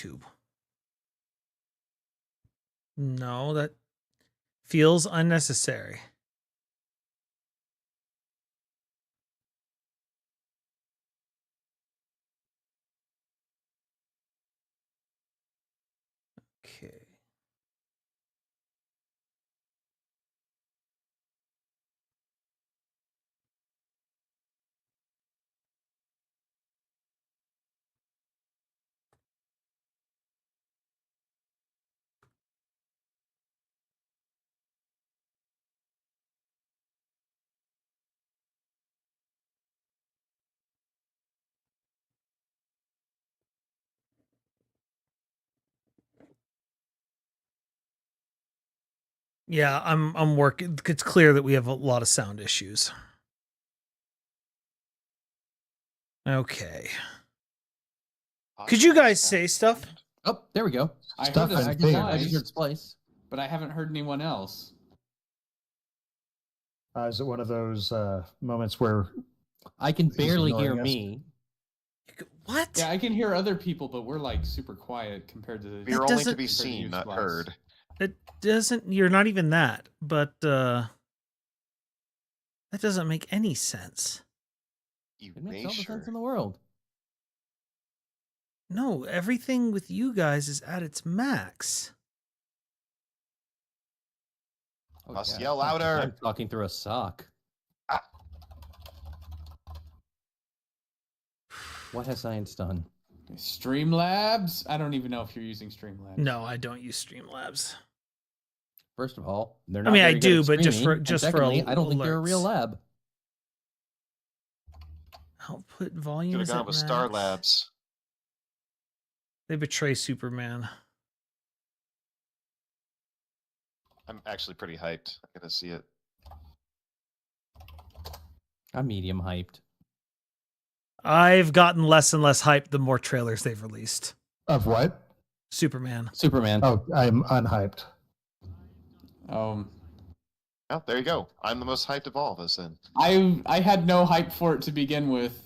YouTube. No, that feels unnecessary. Okay. Yeah, I'm working. It's clear that we have a lot of sound issues. Okay. Could you guys say stuff? Oh, there we go. I Stuff heard and it things. twice, I just heard splice. but I haven't heard anyone else. Is it one of those moments where I can He's barely hear ignoring us. me. What? Yeah, I can hear other people, but we're like super quiet compared to. That You're only to doesn't- be compared to seen, you, not Splice. heard. It doesn't. You're not even that. But that doesn't make any sense. You It makes may all the sure. sense in the world. No, everything with you guys is at its max. Oh, Must yeah, yell it's not like louder. I'm talking through a sock. Ah. What has science done? Streamlabs? I don't even know if you're using Streamlabs. No, I don't use Streamlabs. First of all, they're I not. mean, I very good do, at but just streaming, for- and just for secondly, I don't think they're a real alerts. lab. Output volume Could have is gone at with Star max. Labs. They betray Superman. I'm actually pretty hyped. I'm gonna see it. I'm medium hyped. I've gotten less and less hyped the more trailers they've released. of what? Superman. Superman. Oh, I'm unhyped. Oh, there you go. I'm the most hyped of all of us then. I had no hype for it to begin with.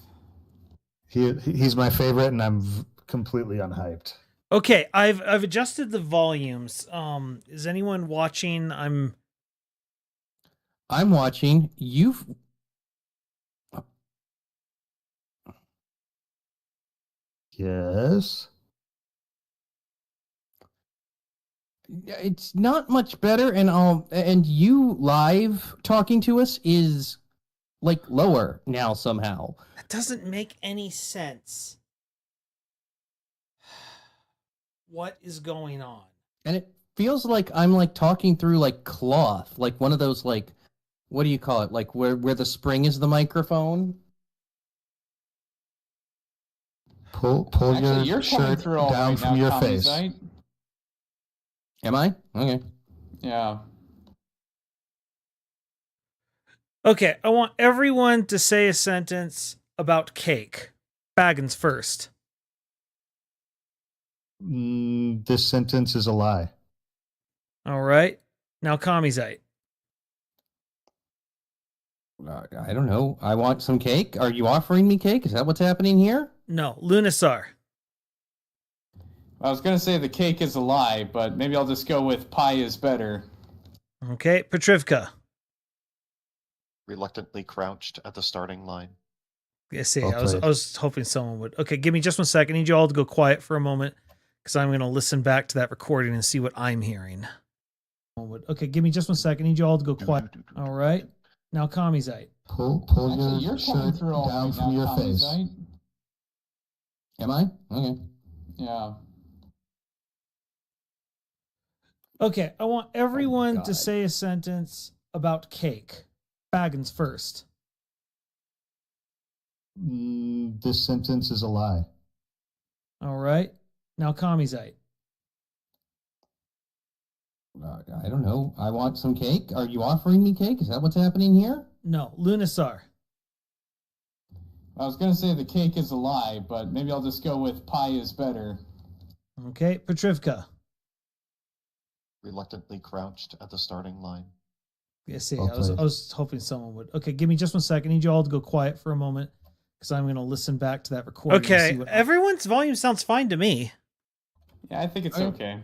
He's my favorite, and I'm completely unhyped. Okay, I've adjusted the volumes. Is anyone watching? I'm watching. You've. Yes. It's not much better, and you live talking to us is like lower now somehow. That doesn't make any sense. What is going on? And it feels like I'm like talking through like cloth, like one of those like, what do you call it? Like where the spring is the microphone. Pull Actually, your you're coming shirt through all down right from now, your Tommy's face. Right? Am I? Okay. Yeah. Okay, I want everyone to say a sentence about cake. Baggins first. This sentence is a lie. All right. Now Kamizite. I don't know. I want some cake. Are you offering me cake? Is that what's happening here? No, Lunasar. I was gonna say the cake is a lie, but maybe I'll just go with pie is better. Okay, Petrivka. Reluctantly crouched at the starting line. Yeah, see, Well I was played. hoping someone would. Okay, give me just 1 second. I need you all to go quiet for a moment because I'm going to listen back to that recording and see what I'm hearing. Okay, give me just 1 second. I need you all to go quiet. All right. Now Kamizite. Pull Actually, your you're coming shirt through all down right from now, your Tommy's face. Right? Am I? Okay. Yeah. Okay, I want everyone to God. say a sentence about cake. Baggins first. This sentence is a lie. All right. Now Kamizite. I don't know. I want some cake. Are you offering me cake? Is that what's happening here? No, Lunasar. I was gonna say the cake is a lie, but maybe I'll just go with pie is better. Okay, Petrivka. Reluctantly crouched at the starting line. Yeah, see, Well I played. was hoping someone would. Okay, give me just 1 second. I need you all to go quiet for a moment because I'm going to listen back to that recording. Okay, everyone's volume sounds fine to me. Yeah, I think it's Okay. okay.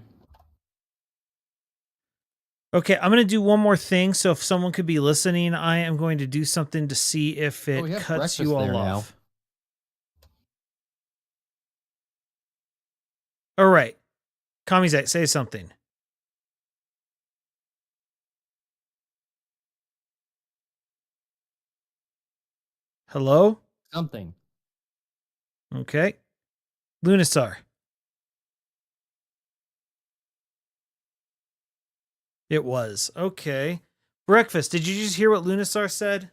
Okay, I'm going to do one more thing. So if someone could be listening, I am going to do something to see if it we have cuts you breakfast all there now. off. All right. Kamizite, say something. Hello? Something. Okay. Lunisar. It was. Okay. Breakfast, did you just hear what Lunisar said?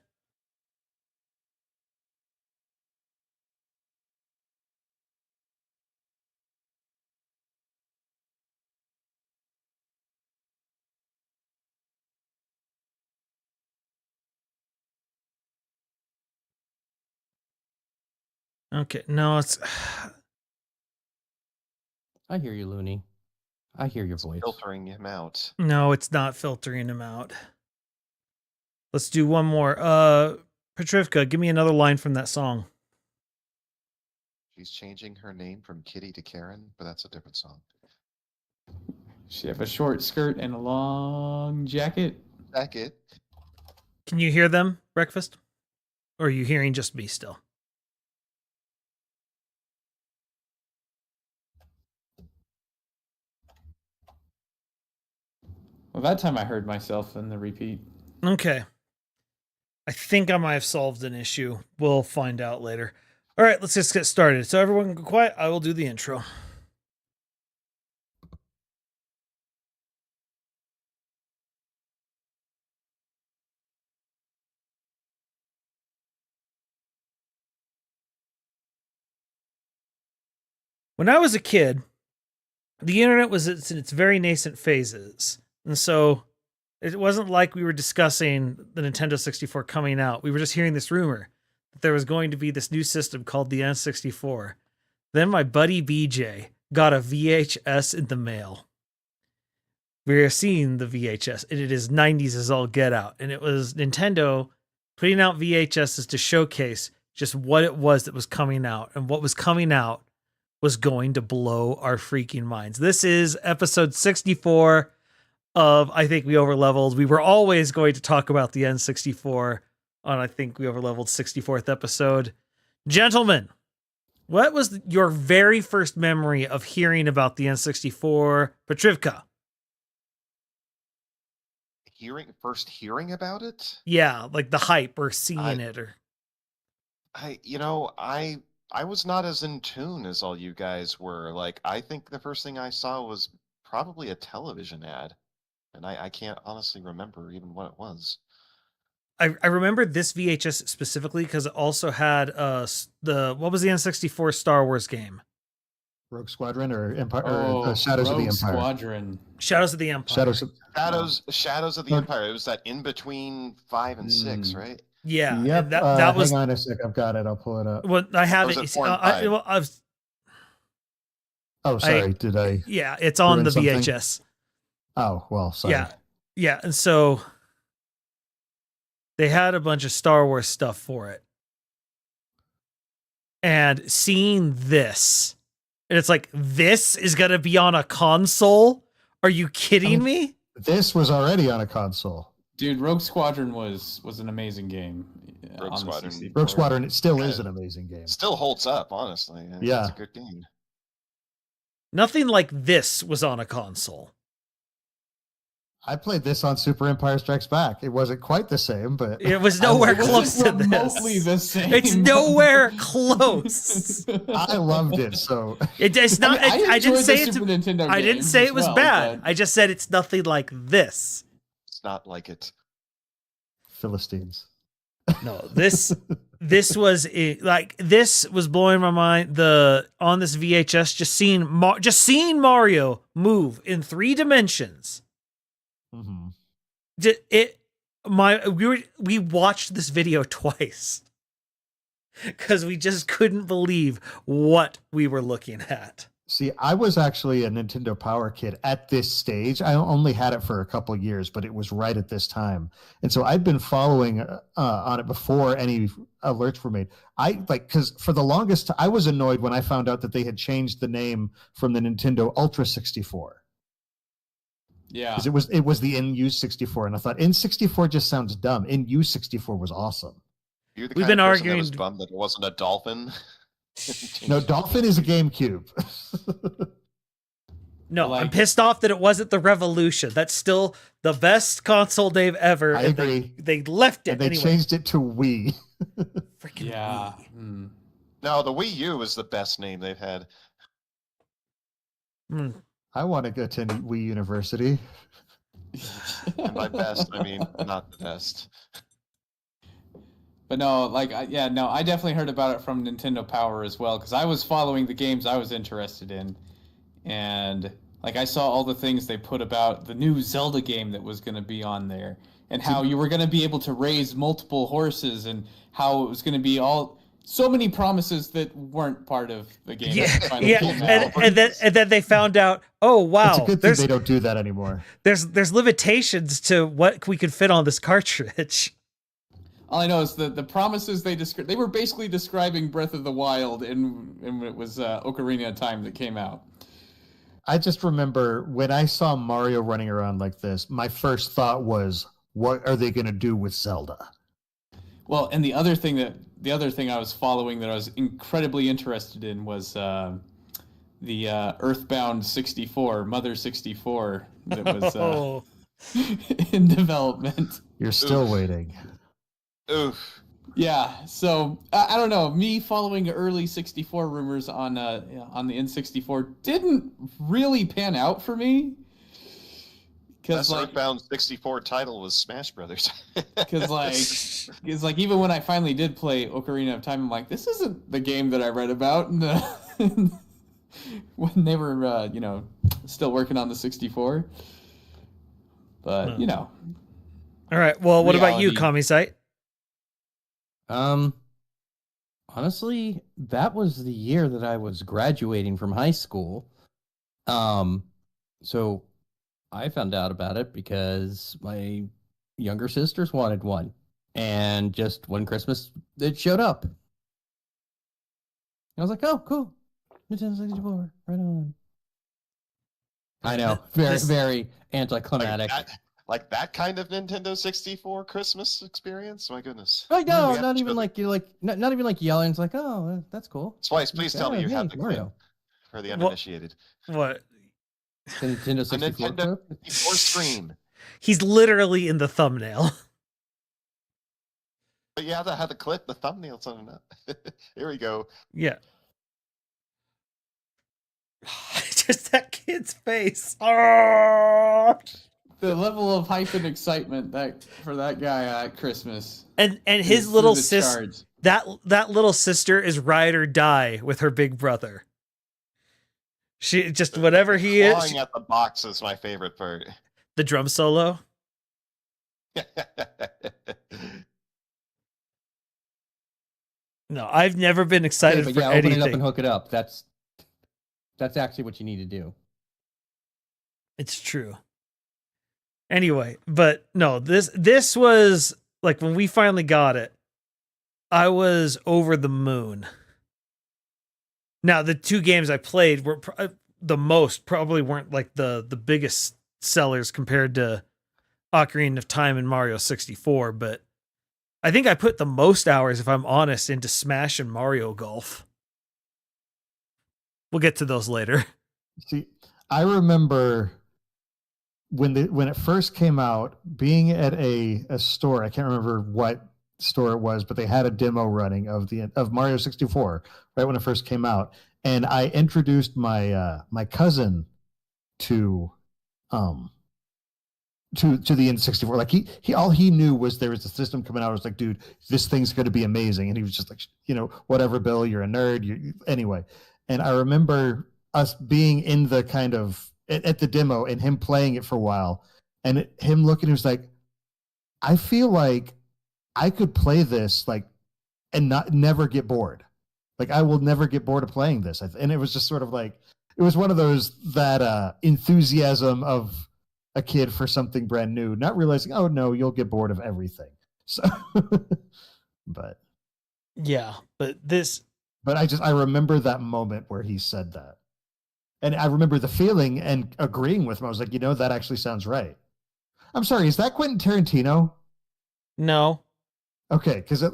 Okay. No, it's I hear you, Looney. I hear your voice. Filtering him out. no, it's not filtering him out. Let's do one more. Petrivka, give me another line from that song. She's changing her name from Kitty to Karen, but that's a different song. She have a short skirt and a long jacket. Jacket. Can you hear them, Breakfast? Or are you hearing just me still? Well, that time I heard myself in the repeat. Okay. I think I might have solved an issue. We'll find out later. All right, let's just get started. So everyone go quiet. I will do the intro. When I was a kid, the internet was in its very nascent phases. And so it wasn't like we were discussing the Nintendo 64 coming out. We were just hearing this rumor that there was going to be this new system called the N64. Then my buddy BJ got a VHS in the mail. We are seeing the VHS, and it is 90s as all get out. And it was Nintendo putting out VHSs to showcase just what it was that was coming out. And what was coming out was going to blow our freaking minds. This is episode 64 of I Think We Overleveled. We were always going to talk about the N64 on I Think We Overleveled 64th episode. Gentlemen, what was your very first memory of hearing about the N64? Petrivka. First hearing about it? Yeah, like the hype or seeing it or I was not as in tune as all you guys were. Like, I think the first thing I saw was probably a television ad. And I can't honestly remember even what it was. I remember this VHS specifically because it also had what was the N64 Star Wars game? Rogue Squadron or Empire Oh, or Shadows of the Rogue Empire. Squadron. Shadows of the Empire. Shadows of the Empire. It was that in between 5 and 6, right? Yeah. Yep. and that was hang on a sec. I've got it. I'll pull it up. well, I have Was it. it You see, 4 and I 5? Oh, sorry. Did I? yeah, it's on ruin the something? VHS. Oh, well, sorry. Yeah. Yeah, and so they had a bunch of Star Wars stuff for it. And seeing this, and it's like, this is going to be on a console? Are you kidding me? This was already on a console. Dude, Rogue Squadron was an amazing game. Rogue on the Squadron. 64. Rogue Squadron, it still is an amazing game. Still holds up, honestly. Yeah. It's a good game. Nothing like this was on a console. I played this on Super Empire Strikes Back. It wasn't quite the same, but It was nowhere It wasn't close to remotely this. the same. It's nowhere close. I loved it. So It's not. I I didn't enjoyed say the it's. Super Nintendo I didn't games say as it was well, bad. but- I just said it's nothing like this. It's not like it. Philistines. No, this was this was blowing my mind. On this VHS, just seeing Mario move in 3 dimensions. Mm-hmm. We watched this video twice because we just couldn't believe what we were looking at. See, I was actually a Nintendo Power kid at this stage. I only had it for a couple years, but it was right at this time, and so I'd been following on it before any alerts were made. I like because for the longest, I was annoyed when I found out that they had changed the name from the Nintendo Ultra 64 Yeah. because it was the NU 64, and I thought N64 just sounds dumb. NU 64 was awesome. You're the We've kind been of person that was arguing- bummed that it wasn't a dolphin. No, Dolphin is a GameCube. No, I'm Like- pissed off that it wasn't the Revolution. That's still the best console they've ever. I and they- agree. They left it And they anyway. changed it to Wii. Freaking Yeah. Wii. Hmm. No, the Wii U is the best name they've had. Hmm. I want to go to Wii University. And by best, I mean not the best. But no, like, I definitely heard about it from Nintendo Power as well, because I was following the games I was interested in, and like I saw all the things they put about the new Zelda game that was going to be on there, and how you were going to be able to raise multiple horses, and how it was going to be so many promises that weren't part of the game. Yeah, that finally yeah, came out. and then they found out. Oh wow, It's a good thing there's they don't do that anymore. there's limitations to what we could fit on this cartridge. All I know is the promises they were basically describing Breath of the Wild, and it was Ocarina of Time that came out. I just remember when I saw Mario running around like this, my first thought was, what are they going to do with Zelda? Well, and the other thing I was following that I was incredibly interested in was the Earthbound 64, Mother 64, that was Oh, in development. You're still Oof. waiting. Oof. Yeah, so I don't know. Me following early 64 rumors on the N64 didn't really pan out for me. Because Best Earthbound 64 title was Smash Brothers. Because even when I finally did play Ocarina of Time, I'm like, this isn't the game that I read about. And, when they were, still working on the 64. But all right. Well, what about you, Reality. Kamisite? Honestly, that was the year that I was graduating from high school. So I found out about it because my younger sisters wanted one. And just one Christmas, it showed up. I was like, oh, cool. Nintendo 64, right on. I know, very, very anticlimactic. Like that kind of Nintendo 64 Christmas experience? My goodness. Like, no, We have not to even go- like you're like not even like yelling. It's like, oh, that's cool. Splice, please tell me you have yeah, the clip Mario. for the Well- uninitiated. What? The Nintendo A 64 Nintendo clip? 64 screen. He's literally in the thumbnail. But yeah, that had the clip, the thumbnail's on it up. Here we go. Yeah. Just that kid's face. Oh! the level of hype and excitement for that guy at Christmas. And is his through little the sister, charts. that little sister is ride or die with her big brother. She just whatever he is. Clawing at the box is my favorite part. The drum solo. No, I've never been excited Okay, for but yeah, open it up anything. and hook it up. That's actually what you need to do. It's true. Anyway, but no, this was like when we finally got it, I was over the moon. Now, the two games I played were probably weren't like the biggest sellers compared to Ocarina of Time and Mario 64, but I think I put the most hours, if I'm honest, into Smash and Mario Golf. We'll get to those later. See, I remember when it first came out, being at a store. I can't remember what store it was, but they had a demo running of Mario 64 right when it first came out, and I introduced my my cousin to the N64. Like he all he knew was there was a system coming out. I was like, dude, this thing's going to be amazing, and he was just like, whatever, Bill, you're a nerd. Anyway, and I remember us being in the kind of at the demo and him playing it for a while, and him looking, he was like, I feel like I could play this and never get bored. Like I will never get bored of playing this. And it was just sort of like, it was one of those that enthusiasm of a kid for something brand new, not realizing, oh no, you'll get bored of everything. So, but Yeah, but I remember that moment where he said that, and I remember the feeling and agreeing with him. I was like, that actually sounds right. I'm sorry, is that Quentin Tarantino? no. Okay, because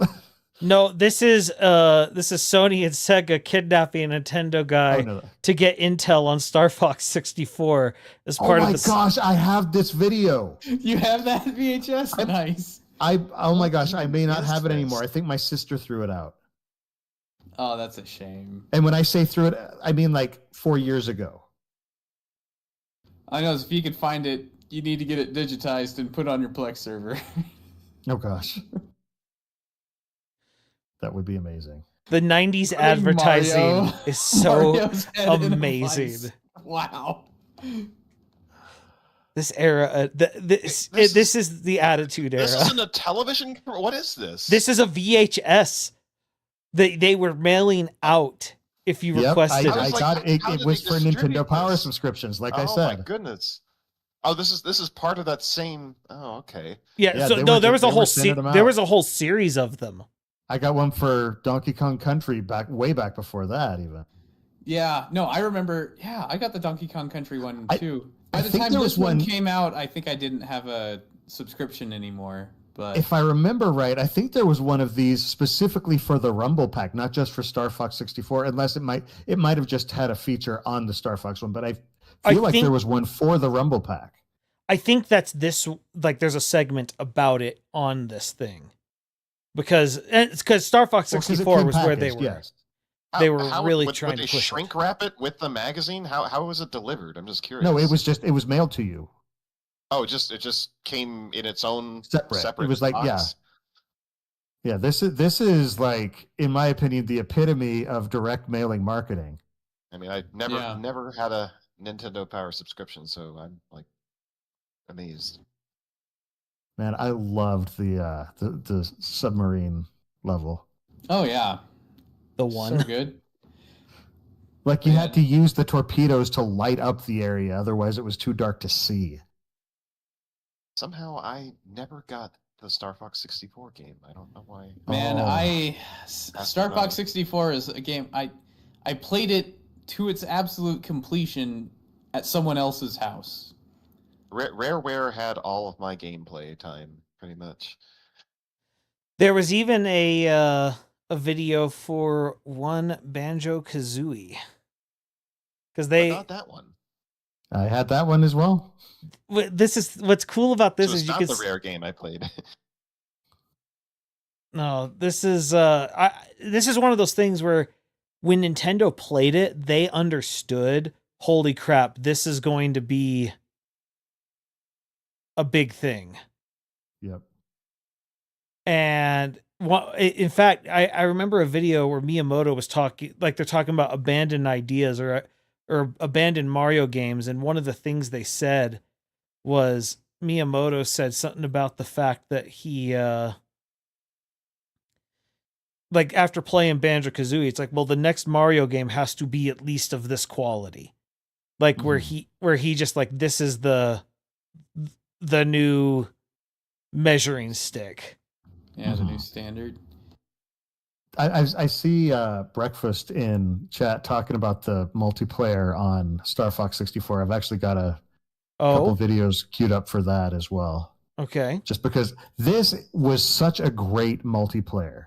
No, this is Sony and Sega kidnapping a Nintendo guy to get intel on Star Fox 64 as part of the. Oh my gosh, I have this video. You have that VHS? Nice. Oh my gosh, I may not have it anymore. I think my sister threw it out. Oh, that's a shame. And when I say threw it, I mean like 4 years ago. I know, if you could find it, you need to get it digitized and put on your Plex server. Oh gosh. That would be amazing. The 90s advertising is so amazing. Wow. This era, this is the Attitude Era. This isn't a television. What is this? This is a VHS. They were mailing out if you requested I got it. It was for Nintendo Power subscriptions, like I said. Oh my goodness. Oh, this is part of that same. Oh, okay. Yeah. So no, there was a whole series of them. I got one for Donkey Kong Country way back before that, even. Yeah, no, I remember. Yeah, I got the Donkey Kong Country one too. By the think time there this was one one- came out, I think I didn't have a subscription anymore. But If I remember right, I think there was one of these specifically for the Rumble Pack, not just for Star Fox 64, unless it might have just had a feature on the Star Fox one, but I feel like there was one for the Rumble Pack. I think that's this, like there's a segment about it on this thing. Because Star Fox 64 was where they were. Yes. They were really trying to push push shrink wrap it with the magazine. How was it delivered? I'm just curious. No, it was mailed to you. Oh, it just came in its own Separate. It was like box. yeah. This is like, in my opinion, the epitome of direct mailing marketing. I mean, I never had a Nintendo Power subscription, so I'm like amazed. Man, I loved the submarine level. oh yeah, the one. so good. Like you had to use the torpedoes to light up the area, otherwise it was too dark to see. Somehow I never got the Star Fox 64 game. I don't know why. Man, Star Fox 64 is a game I played it to its absolute completion at someone else's house. Rareware had all of my gameplay time, pretty much. There was even a video for one Banjo-Kazooie. Because I got that one. I had that one as well. This is what's cool about this So it's is not you can the rare game I played. No, this is one of those things where when Nintendo played it, they understood, holy crap, this is going to be a big thing. Yep. And in fact, I remember a video where Miyamoto was talking, like they're talking about abandoned ideas or abandoned Mario games, and one of the things they said was Miyamoto said something about the fact that he like after playing Banjo-Kazooie, it's like, well, the next Mario game has to be at least of this quality. Like where he just like, this is the new measuring stick. Yeah, the new standard. I see Breakfast in chat talking about the multiplayer on Star Fox 64. I've actually got a couple videos queued up for that as well. Okay. Just because this was such a great multiplayer.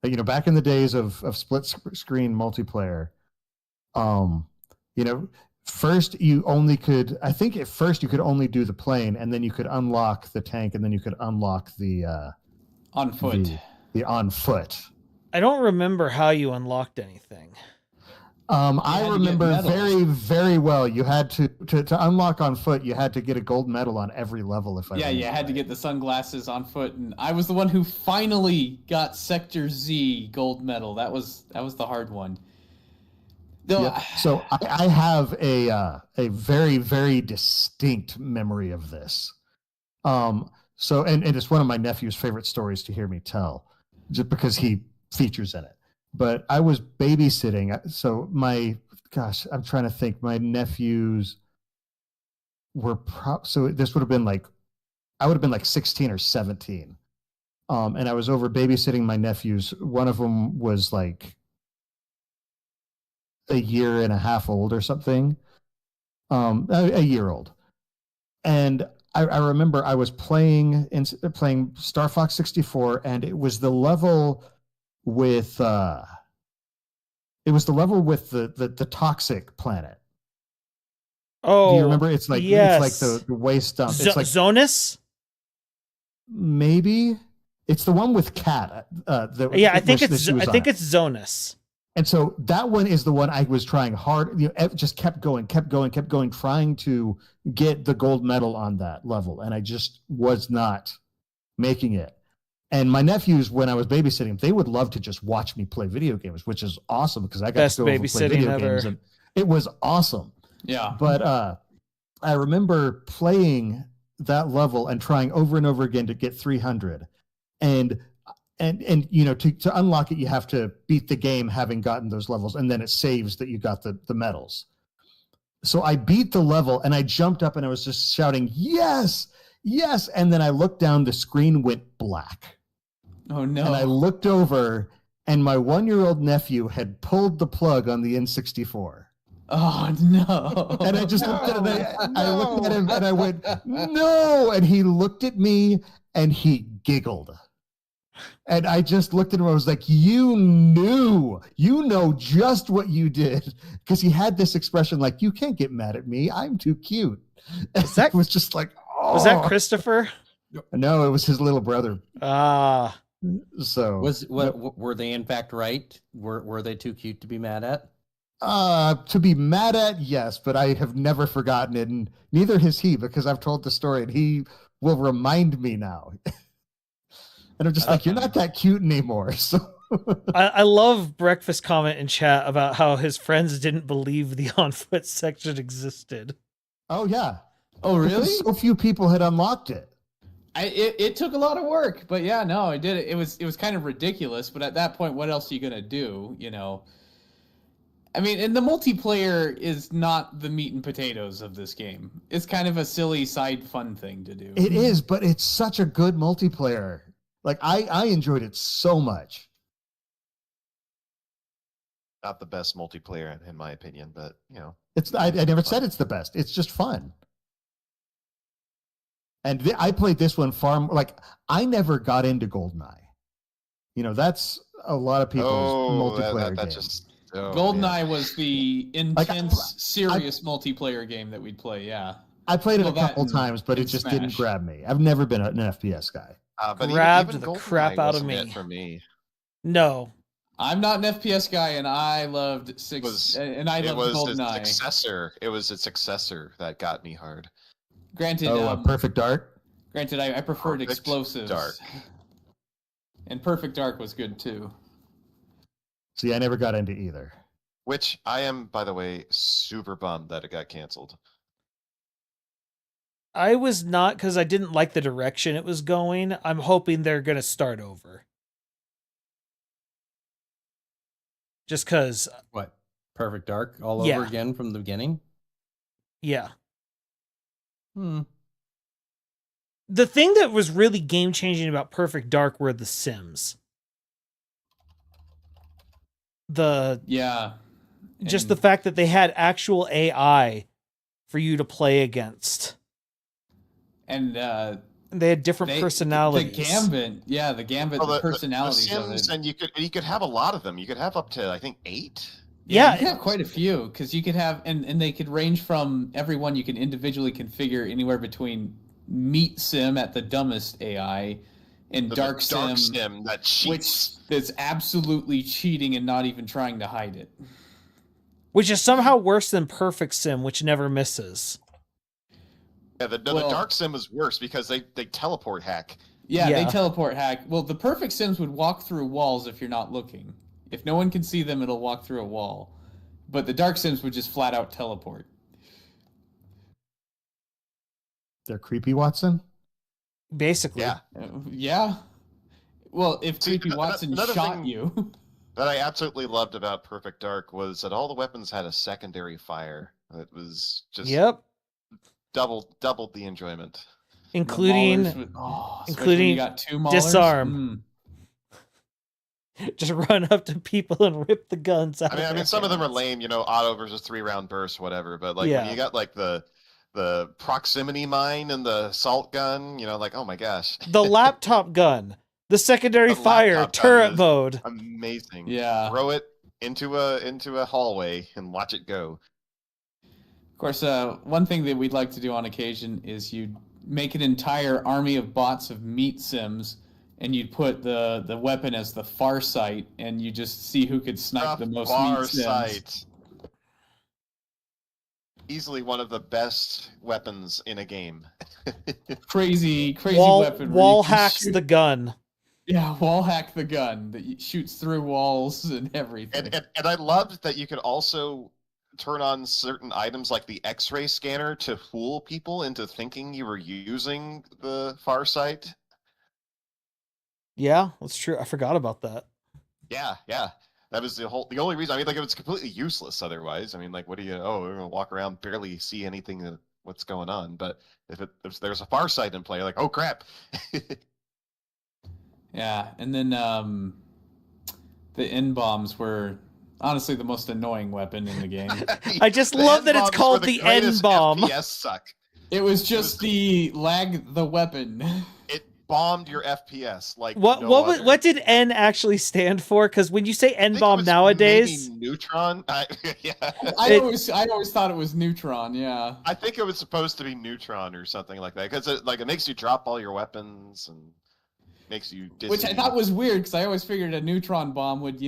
You know, back in the days of split screen multiplayer, you know, first you only could, I think at first you could only do the plane, and then you could unlock the tank, and then you could unlock the on foot. The on foot. I don't remember how you unlocked anything. I remember very, very well. You had to unlock on foot. You had to get a gold medal on every level. You had to get the sunglasses on foot, and I was the one who finally got Sector Z gold medal. That was the hard one. So I have a very, very distinct memory of this. So and it's one of my nephew's favorite stories to hear me tell, just because he features in it. But I was babysitting, so my gosh, I'm trying to think. My nephews were so this would have been like, I would have been like 16 or 17. And I was over babysitting my nephews. One of them was like a year and a half old or something, a year old. And I remember I was playing Star Fox 64, and it was the level with the toxic planet. Oh, do you remember? It's like the waste dump. It's like Zonus. Maybe it's the one with Cat. I think it's Zonus. And so that one is the one I was trying hard. Just kept going, trying to get the gold medal on that level, and I just was not making it. And my nephews, when I was babysitting, they would love to just watch me play video games, which is awesome because I got to go over play video games, and it was awesome. Yeah. But I remember playing that level and trying over and over again to get 300, and to unlock it, you have to beat the game having gotten those levels, and then it saves that you got the medals. So I beat the level, and I jumped up and I was just shouting, yes, yes. And then I looked down, the screen went black. Oh no. And I looked over, and my 1-year-old nephew had pulled the plug on the N64. Oh no. And I just looked at him, I looked at him and I went, no. And he looked at me and he giggled. And I just looked at him. I was like, you know just what you did. Because he had this expression like, you can't get mad at me. I'm too cute. It was just like, oh. Was that Christopher? No, it was his little brother. Ah. So were they in fact right? Were they too cute to be mad at? To be mad at, yes, but I have never forgotten it, and neither has he, because I've told the story and he will remind me now. And I'm just like, you're not that cute anymore. So I love Breakfast comment in chat about how his friends didn't believe the on-foot section existed. Oh yeah. Oh really? Because so few people had unlocked it. It took a lot of work, but yeah, no, I did it. It was kind of ridiculous, but at that point, what else are you gonna do? I mean, and the multiplayer is not the meat and potatoes of this game. It's kind of a silly side fun thing to do. It is, but it's such a good multiplayer. Like I enjoyed it so much. Not the best multiplayer in my opinion, but it's I never said it's the best. It's just fun. And I played this one far more, like I never got into GoldenEye. That's a lot of people's multiplayer game. GoldenEye was the intense, serious multiplayer game that we'd play. Yeah, I played it a couple times, but it just didn't grab me. I've never been an FPS guy. But grabbed even the crap out of me. For me, no, I'm not an FPS guy, and I loved GoldenEye. It was its successor that got me hard. Granted, Perfect Dark. Granted, I preferred Explosives. Dark. And Perfect Dark was good too. See, I never got into either. Which I am, by the way, super bummed that it got canceled. I was not, because I didn't like the direction it was going. I'm hoping they're going to start over. Just because... What? Perfect Dark all over again from the beginning? Yeah. The thing that was really game-changing about Perfect Dark were the Sims. Just the fact that they had actual AI for you to play against. And they had different personalities. The Gambit, the personalities the Sims, of it. And you could have a lot of them. You could have up to, I think, 8. Yeah, you could have quite a few, because you could have, and they could range from everyone. You can individually configure anywhere between Meat Sim at the dumbest AI and Dark Sim that cheats. Which is absolutely cheating and not even trying to hide it. Which is somehow worse than Perfect Sim, which never misses. Yeah, the Dark Sim is worse because they teleport hack. Yeah, they teleport hack. Well, the Perfect Sims would walk through walls if you're not looking. If no one can see them, it'll walk through a wall. But the Dark Sims would just flat out teleport. They're creepy, Watson? Basically. Yeah. Yeah. Well, if Creepy Watson shot you... That I absolutely loved about Perfect Dark was that all the weapons had a secondary fire. It was just Yep, doubled the enjoyment. including especially when you including got 2 maulers. disarm. Just run up to people and rip the guns out. I mean, some of them are lame, auto versus 3-round burst, whatever. But like when you got like the proximity mine and the assault gun, like, oh my gosh. The laptop gun, the secondary The fire, laptop gun turret was mode. Amazing. Yeah. Throw it into a hallway and watch it go. Of course, one thing that we'd like to do on occasion is you'd make an entire army of bots of meat sims, and you'd put the weapon as the far sight, and you just see who could snipe the most meat sims. Sight. Easily one of the best weapons in a game. crazy weapon. Wall hacks the gun. Yeah, wall hack the gun that shoots through walls and everything. And I loved that you could also turn on certain items like the X-ray scanner to fool people into thinking you were using the far sight. Yeah, that's true. I forgot about that. Yeah. That was the only reason. I mean, like, it was completely useless otherwise. I mean, like, what do you? Oh, we're gonna walk around, barely see anything what's going on. But if there's a far sight in play, you're like, oh crap. Yeah, and then the N-bombs were honestly the most annoying weapon in the game. I just love that it's called the N-bomb. FPS suck. It was just the lag the weapon. It bombed your FPS like what did N actually stand for? Because when you say N-bomb nowadays, maybe neutron. Yeah. I always thought it was neutron. Yeah. I think it was supposed to be neutron or something like that because it makes you drop all your weapons and makes you dizzy. Which I thought was weird because I always figured a neutron bomb would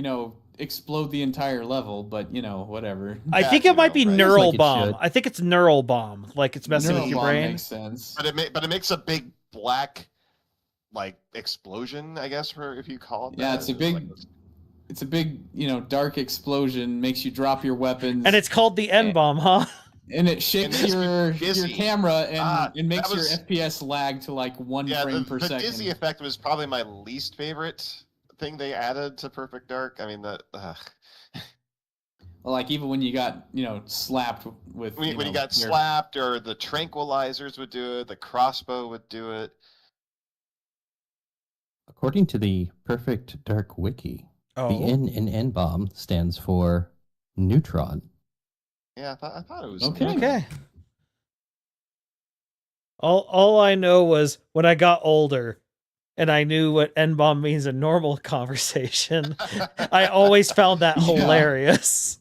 explode the entire level, but whatever. I think it might be right? neural Like it bomb. should. I think it's neural bomb, like it's messing with Neural your bomb brain. makes sense. But it makes a big black explosion, I guess, for if you call it. Yeah, that. it's a big dark explosion, makes you drop your weapons, And it's called the N-bomb, huh? and it shakes And it makes your me dizzy. camera and makes that was- your FPS lag to like 1 frame per the second. dizzy effect was probably my least favorite thing they added to Perfect Dark. I mean Like even when you got slapped with when you got slapped, or the tranquilizers would do it, the crossbow would do it. According to the Perfect Dark Wiki, the Oh, N in N-bomb stands for neutron. Yeah, I thought it was okay. All I know was when I got older and I knew what N-bomb means in normal conversation, I always found that Yeah. hilarious.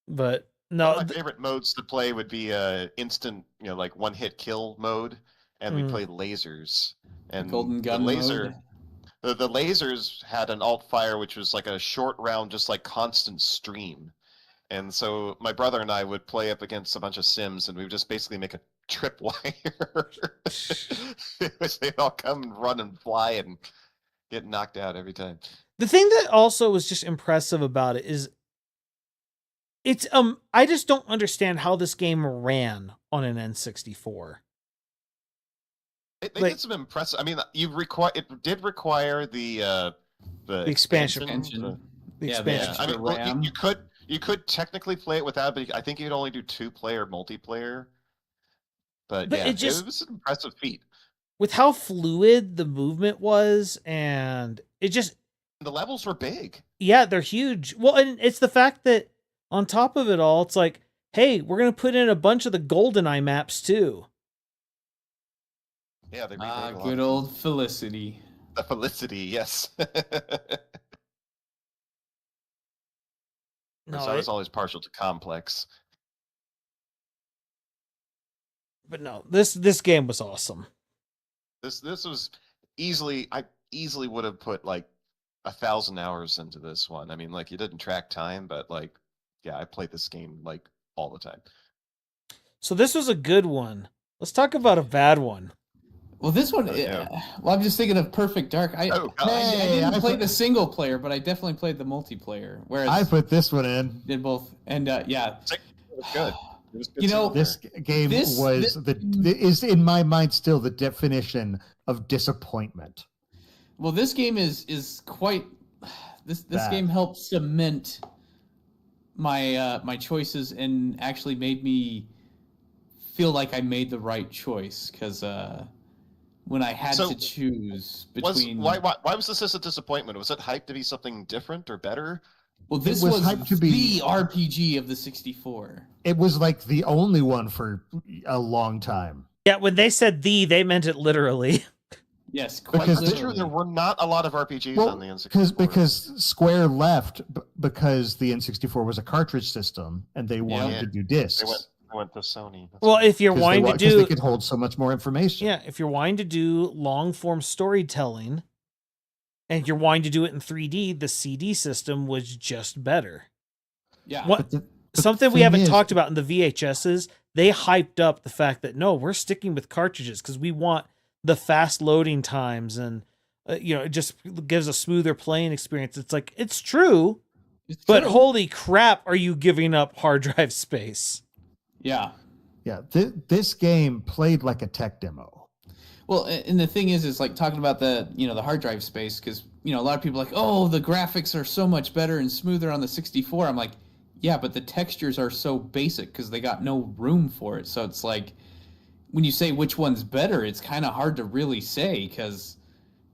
But no, One of my favorite modes to play would be instant, like one-hit kill mode, and we played lasers. And golden gun the laser, mode. the lasers had an alt fire, which was like a short round, just like constant stream. And so my brother and I would play up against a bunch of Sims, and we would just basically make a tripwire, which they'd all come and run and fly and get knocked out every time. the thing that also was just impressive about it is it's I just don't understand how this game ran on an N64. They Like- did some impressive. I mean, it did require the expansion. Expansion. The Yeah, the expansion. I mean, extra RAM. you could technically play it without, but I think you could only do 2-player multiplayer. But yeah, it just it was an impressive feat. with how fluid the movement was, and it just The levels were big. yeah, they're huge. Well, and it's the fact that on top of it all, it's like, hey, we're gonna put in a bunch of the GoldenEye maps too. Yeah, they remade a lot Good of old Felicity. the Felicity. Yes. No, I was always partial to Complex. but no, this game was awesome. This was I easily would have put like 1,000 hours into this one. I mean, like, you didn't track time, but like, yeah, I played this game like all the time. So this was a good one. Let's talk about a bad one. Well, this one. yeah. Well, I'm just thinking of Perfect Dark. I didn't I play put- the single player, but I definitely played the multiplayer. Whereas I put this one in. did both, and yeah, It was good. It was good You know, single This game This- is in my mind still the definition of disappointment. Well, this game is quite. This Bad. game helped cement my choices and actually made me feel like I made the right choice because when I had to choose between why was this a disappointment? Was it hyped to be something different or better? well, this was was hyped to be- the RPG of the 64. It was like the only one for a long time. Yeah, when they said they meant it literally. Yes, quite Because That's true. literally. There were not a lot of RPGs Well, on the N64. because Square left because the N64 was a cartridge system and they wanted Yeah. to do discs. They went to Sony. That's Well, right. if you're wanting to because do they could hold so much more information. yeah, if you're wanting to do long form storytelling, and you're wanting to do it in 3D, the CD system was just better. Yeah. What But the something we thing haven't is- talked about in the VHSs, they hyped up the fact that no, we're sticking with cartridges because we want the fast loading times and it just gives a smoother playing experience. It's like it's true, It's but true. holy crap, are you giving up hard drive space? Yeah. Yeah, this game played like a tech demo. Well, and the thing is like talking about the the hard drive space because a lot of people are like, oh, the graphics are so much better and smoother on the 64. I'm like, yeah, but the textures are so basic because they got no room for it. So it's like when you say which one's better, it's kind of hard to really say because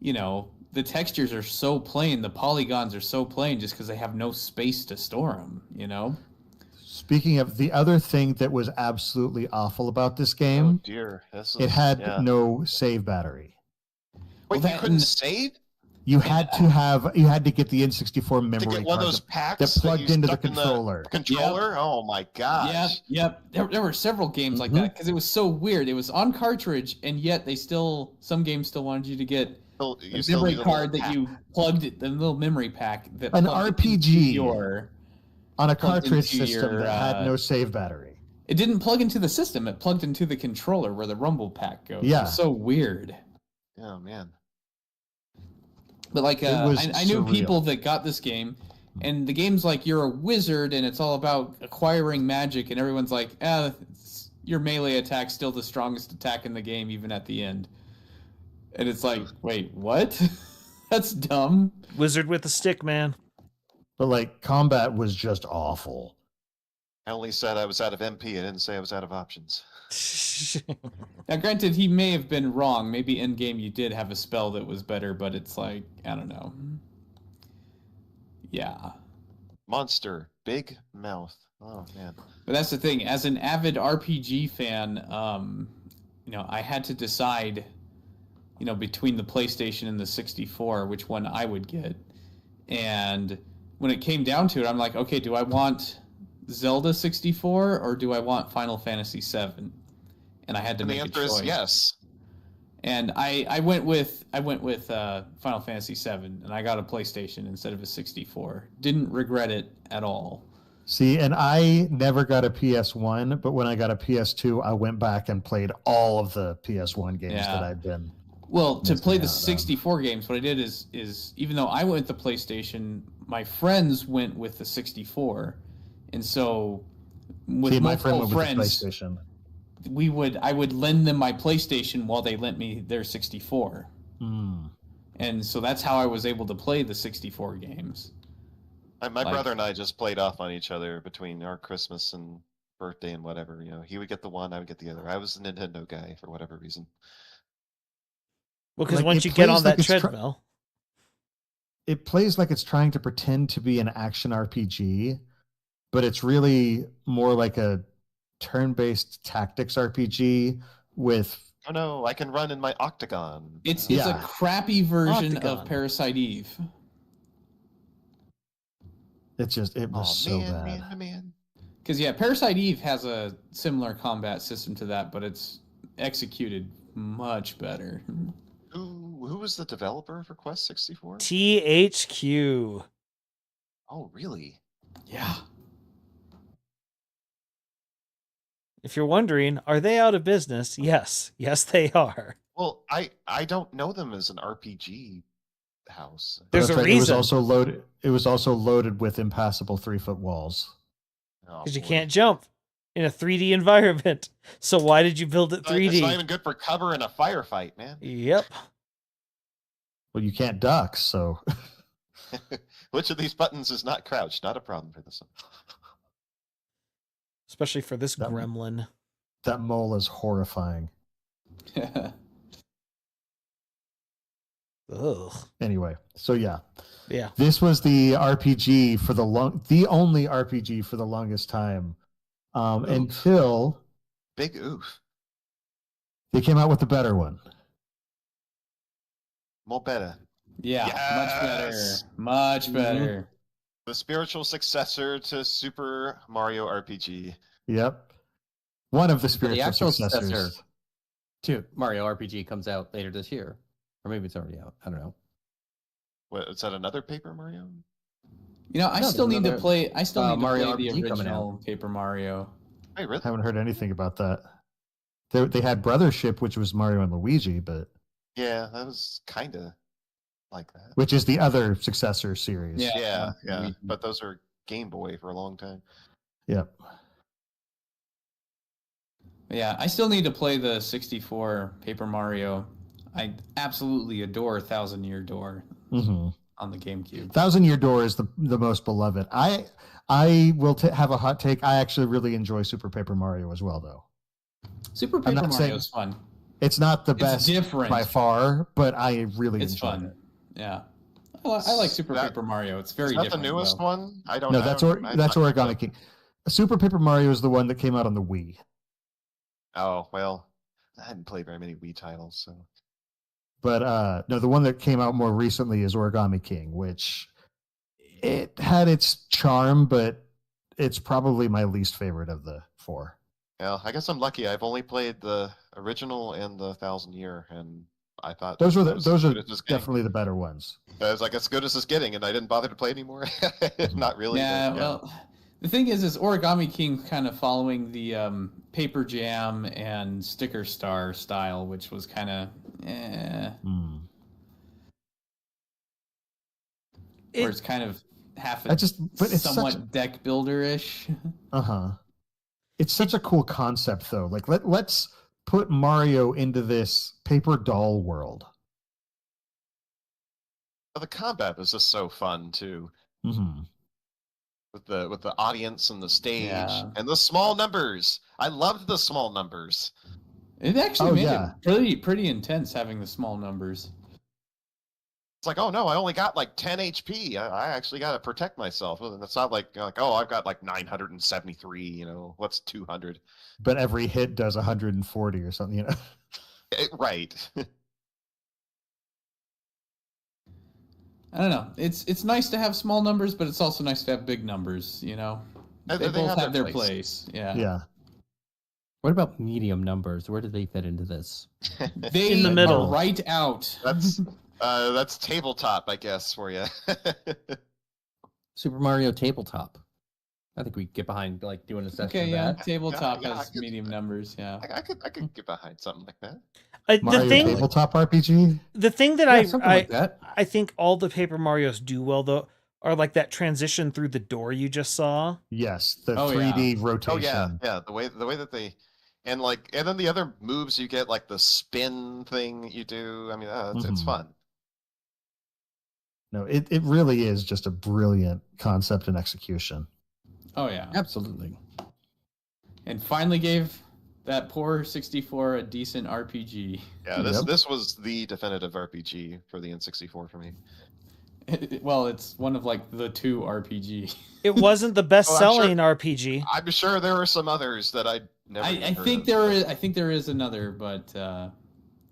the textures are so plain, the polygons are so plain just because they have no space to store them. Speaking of the other thing that was absolutely awful about this Oh game, dear, it had no save battery. Wait, Well, you couldn't save? You had to get the N64 memory To get one of card those packs that plugged you into the stuck in controller. Controller? Oh my gosh! Yep. There were several games like that because it was so weird. It was on cartridge, and yet some games still wanted you to get You a still memory need a card little that pack. you plugged it, the little memory pack that An plugged into RPG. your. On a plugged cartridge into system your, that had no save battery. It didn't plug into the system. It plugged into the controller where the Rumble pack goes. Yeah. It was so weird. Oh man. But like, It was I knew surreal. people that got this game, and the game's like you're a wizard, and it's all about acquiring magic, and everyone's like, your melee attack's still the strongest attack in the game, even at the end. And it's like, wait, what? That's dumb. Wizard with a stick, man. But like combat was just awful. I only said I was out of MP. I didn't say I was out of options. Now, granted, he may have been wrong. Maybe in game you did have a spell that was better, but it's like, I don't know. Yeah. Monster, big mouth. Oh man. But that's the thing. As an avid RPG fan, I had to decide, between the PlayStation and the 64, which one I would get. And when it came down to it, I'm like, okay, do I want Zelda 64 or do I want Final Fantasy 7? And I had to And the make a answer choice. is yes. And I went with Final Fantasy 7, and I got a PlayStation instead of a 64. Didn't regret it at all. See, and I never got a PS1, but when I got a PS2, I went back and played all of the PS1 games Yeah. that I'd been. Well, to Missing play the out on. 64 games, what I did is even though I went with the PlayStation, my friends went with the 64, and so with See, my friend multiple went with the friends, PlayStation. I would lend them my PlayStation while they lent me their 64, Mm. and so that's how I was able to play the 64 games. My Like- brother and I just played off on each other between our Christmas and birthday and whatever. He would get the one, I would get the other. I was the Nintendo guy for whatever reason. Well, because Like, once it you get plays on like that it's treadmill, It plays like it's trying to pretend to be an action RPG, but it's really more like a turn-based tactics RPG with Oh no, I can run in my octagon. It's Yeah. a crappy version Octagon. of Parasite Eve. it was so man, bad. man. Because Parasite Eve has a similar combat system to that, but it's executed much better. Who was the developer for Quest 64? THQ. Oh really? Yeah. If you're wondering, are they out of business? Yes. Yes, they are. Well, I don't know them as an RPG house. There's That's a right, It was reason. also loaded with impassable 3-foot walls. Oh, Because you boy. can't jump in a 3D environment. So why did you build it It's not 3D? even good for cover in a firefight, man. Yep. Well, you can't duck, so Which of these buttons is not crouched? Not a problem for this one. Especially for this That- gremlin. that mole is horrifying. Ugh. Anyway, so yeah, Yeah. this was the RPG for the only RPG for the longest time, until Big oof. they came out with the better one. More better. Yeah, much better. Yes. Much better. The spiritual successor to Super Mario RPG. Yep, one of the The spiritual actual successors. successor to Mario RPG comes out later this year, or maybe it's already out. I don't know. What, is that another Paper Mario? You know, I No, still there's need to another, play. I still need to Mario play the RPG coming original Paper Mario. Hey, really? Haven't heard anything about that. They had Brothership, which was Mario and Luigi, but Yeah, that was kind of like that. which is the other successor series. Yeah. Yeah, yeah. Luigi. But those are Game Boy for a long time. Yep. Yeah, I still need to play the 64 Paper Mario. I absolutely adore Thousand Year Door Mm-hmm. on the GameCube. Thousand Year Door is the most beloved. I will have a hot take. I actually really enjoy Super Paper Mario as well, though. Super I'm Paper not Mario saying- is fun. It's not the It's best different. by far, but I really It's enjoy fun. it. Yeah. I like Super That- Paper Mario. It's very Is that different. the newest though. one? I don't No, know. that's I'm not- Origami King. Super Paper Mario is the one that came out on the Wii. Oh, well, I hadn't played very many Wii titles, so. But no, the one that came out more recently is Origami King, which it had its charm, but it's probably my least favorite of the four. Yeah, I guess I'm lucky. I've only played the original and the 1,000 Year, and I thought Those are that was as good as it's getting. definitely the better ones. I was like, as good as it's getting, and I didn't bother to play anymore. Not really. Yeah, but, well, the thing is Origami King kind of following the Paper Jam and Sticker Star style, which was kind of, Hmm. where it's kind of half But it's somewhat such deck builder-ish. It's such a cool concept, though. Like let's put Mario into this paper doll world. But the combat is just so fun too, Mm-hmm. with the audience and the stage Yeah. and the small numbers. I loved the small numbers. It actually Oh, made yeah. it pretty intense having the small numbers. It's like, oh no, I only got like 10 HP. I actually got to protect myself. And it's not like oh, I've got like 973. What's 200? But every hit does 140 or something. Right. I don't know. It's nice to have small numbers, but it's also nice to have big numbers. They both have their place. Yeah. Yeah. What about medium numbers? Where do they fit into this? They In the middle. are right out. That's tabletop, I guess, for you. Super Mario Tabletop. I think we get behind like doing a session Okay, of yeah. that. Tabletop Yeah, I has could- medium numbers. Yeah. I could get behind something like that. The Mario thing, tabletop RPG. the thing that Yeah, something like that. I think all the Paper Marios do well though are like that transition through the door you just saw. Yes, the Oh, 3D Oh rotation. yeah. The way that they and then the other moves you get, like the spin thing you do. I mean, it's Mhm. fun. No, it really is just a brilliant concept and execution. Oh yeah. Absolutely. And finally gave that poor 64 a decent RPG. Yeah, Yep. this was the definitive RPG for the N64 for me. Well, it's one of like the two RPG. It wasn't the best selling RPG. I'm sure there are some others that I never. I even heard think of, there but- is. I think there is another, but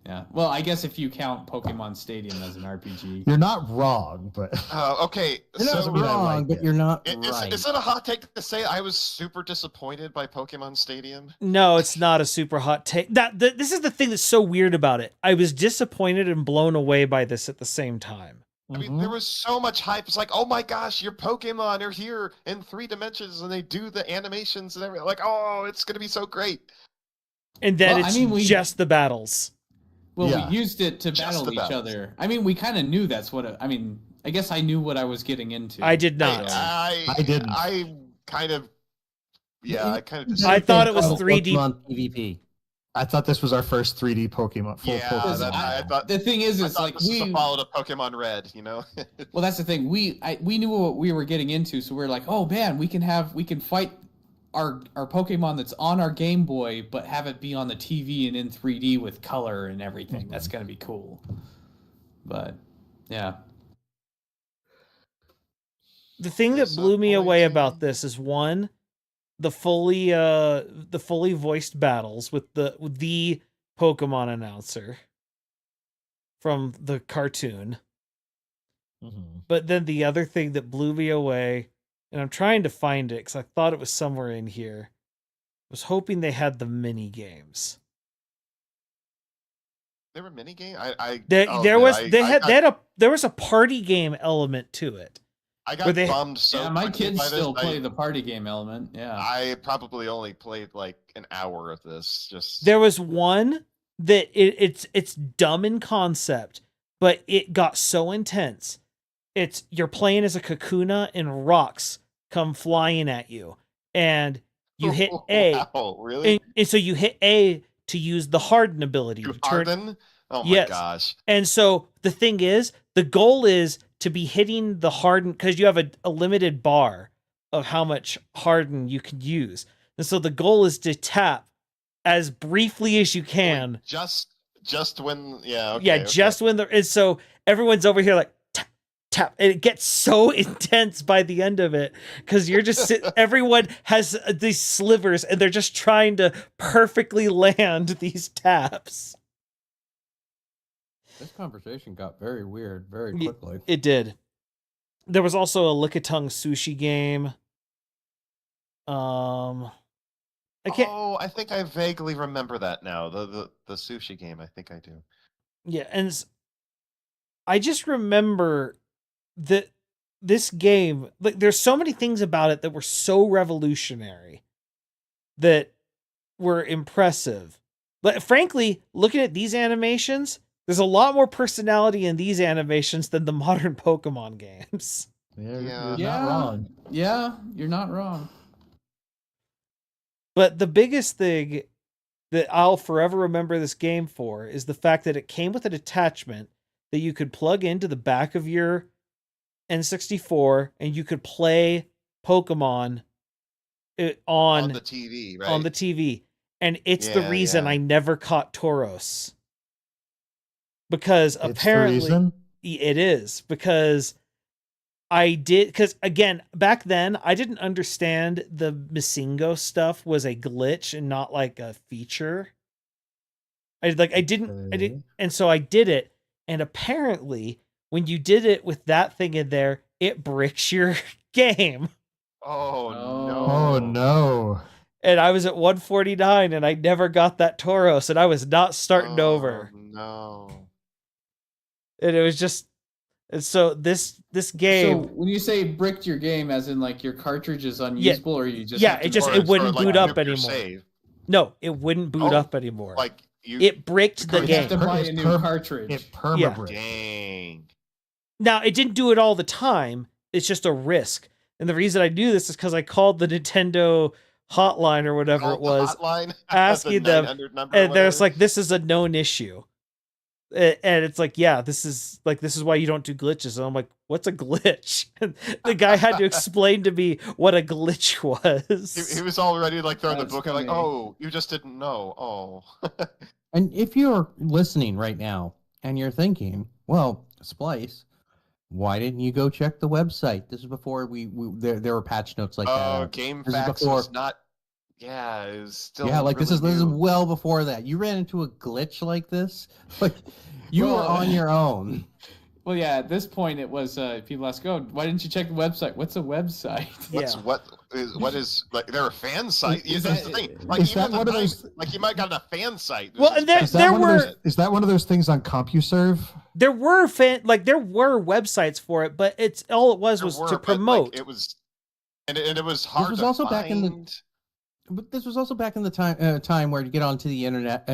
yeah. Well, I guess if you count Pokemon Stadium as an RPG. You're not wrong, but Okay, You're not so mean I wrong, like but it. you're not is right. it a hot take to say I was super disappointed by Pokemon Stadium? No, it's not a super hot take. This is the thing that's so weird about it. I was disappointed and blown away by this at the same time. I mean, Mhm. there was so much hype. It's like, oh my gosh, your Pokemon are here in 3 dimensions, and they do the animations and everything. Like, oh, it's gonna be so great. And then Well, I it's mean, we- just the battles. Well, Yeah. we used it to Just battle the each battles. other. I mean, we kind of knew that's what. I mean, I guess I knew what I was getting into. I did not. I didn't. I kind of. Yeah, I kind of. I thought it was Oh, 3D. Pokemon PvP. I thought this was our first 3D Pokemon. Full Yeah, Pokemon. I thought The thing is, I it's thought like this was we. a follow to Pokemon Red, you know. Well, that's the thing. We knew what we were getting into, so we are like, oh man, we can fight our Pokemon that's on our Game Boy, but have it be on the TV and in 3D with color and everything. That's gonna be cool. But yeah, The thing that This blew me away poison. about this is one, the fully voiced battles with the Pokemon announcer from the cartoon. Mhm. But then the other thing that blew me away, and I'm trying to find it because I thought it was somewhere in here, was hoping they had the mini games. There were mini game. There was a party game element to it. I got where they- bummed so. yeah, my quickly kids by this, still play the party game element. Yeah, I probably only played like an hour of this. Just There was one that it's dumb in concept, but it got so intense. You're playing as a Kakuna and rocks come flying at you, and you hit A, Wow, really? and so you hit A to use the harden ability. You to turn- harden? Oh my Yes. gosh! And so the thing is, the goal is to be hitting the harden because you have a limited bar of how much harden you can use. And so the goal is to tap as briefly as you can. Just when, yeah, okay, Yeah, okay. just when and so everyone's over here like tap, tap, and it gets so intense by the end of it because you're just everyone has these slivers and they're just trying to perfectly land these taps. This conversation got very weird very Ye- quickly. It did. There was also a Lickitung sushi game. I can't. Oh, I think I vaguely remember that now. The sushi game. I think I do. Yeah, and I just remember that this game, like, there's so many things about it that were so revolutionary that were impressive. But frankly, looking at these animations, there's a lot more personality in these animations than the modern Pokemon games. Yeah, Yeah. you're not wrong. Yeah, you're not wrong. But the biggest thing that I'll forever remember this game for is the fact that it came with an attachment that you could plug into the back of your N64 and you could play Pokemon on the TV, right? on the TV. And it's the Yeah, reason yeah. I never caught Tauros. Because It's the apparently reason? it is. Because again, back then I didn't understand the Missingo stuff was a glitch and not like a feature. I didn't, and so I did it. And apparently when you did it with that thing in there, it bricks your game. Oh no! Oh no. And I was at 149 and I never got that Tauros and I was not starting over. No. And it was just, and so this So game, when you say bricked your game, as in like your cartridge is unusable, or you just yeah, have to it just- or- it wouldn't like boot up nuclear anymore. Save. no, it wouldn't boot Oh, up anymore. Like you. It bricked the you game. have to buy a new cartridge. It perma-brick. Dang. Now, it didn't do it all the time. It's just a risk. And the reason I knew this is because I called the Nintendo hotline or whatever it was, Hotline, asking the them, 900 number or and there's whatever. like, this is a known issue. And it's like, yeah, this is why you don't do glitches. And I'm like, what's a glitch? And the guy had to explain to me what a glitch was. He was already like throwing the That's book and like, funny. oh, you just didn't know. Oh. And if you're listening right now and you're thinking, well, Splice, why didn't you go check the website? This is before there were patch notes like that. Oh, out. This is GameFAQs before- was not. Yeah, it was still. Yeah, like this is really new. well before that. You ran into a glitch like this, like you were Well, on your own. Well, yeah, at this point it was people ask, "Oh, why didn't you check the website? What's a website?" Yeah. What is like there a fan site? Is That's that- the thing. Like is even that one of the those- thing- like you might got a fan site. Well, and there Is that, there one of were those, is that one of those things on CompuServe? there were websites for it, but it's all it was to promote. it was, and it was hard. was to also back in the- find. But this was also back in the time where to get onto the internet,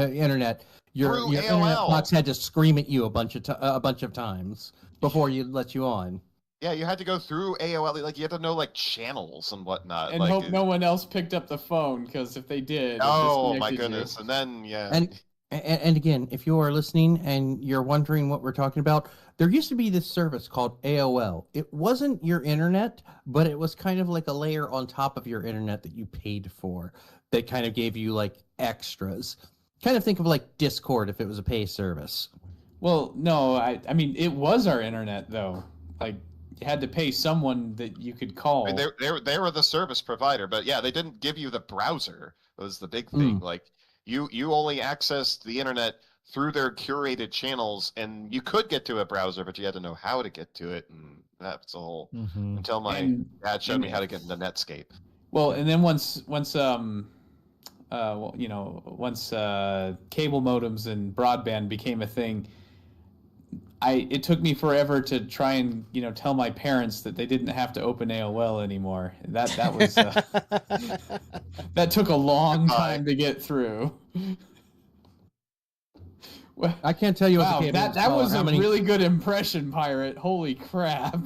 your Through internet AOL. box had to scream at you a bunch of times before you let you on. Yeah, you had to go through AOL. Like you had to know like channels and whatnot. And like, hope no one else picked up the phone, because if they did, it Oh my disconnected goodness! you. And then yeah, And again, if you are listening and you're wondering what we're talking about, there used to be this service called AOL. It wasn't your internet, but it was kind of like a layer on top of your internet that you paid for that kind of gave you like extras. Kind of think of like Discord if it was a pay service. Well, no, I mean, it was our internet, though. Like, you had to pay someone that you could call. I mean, they were the service provider, but yeah, they didn't give you the browser. Was the big thing. Like you only accessed the internet through their curated channels, and you could get to a browser, but you had to know how to get to it, and that's a whole. Mhm. Until my dad showed me how to get into Netscape. Well, and then once once cable modems and broadband became a thing, it took me forever to try and tell my parents that they didn't have to open AOL anymore. That was that took a long time to get through. Well, I can't tell you wow, what the cable that was installer- a really good impression, Pirate. Holy crap!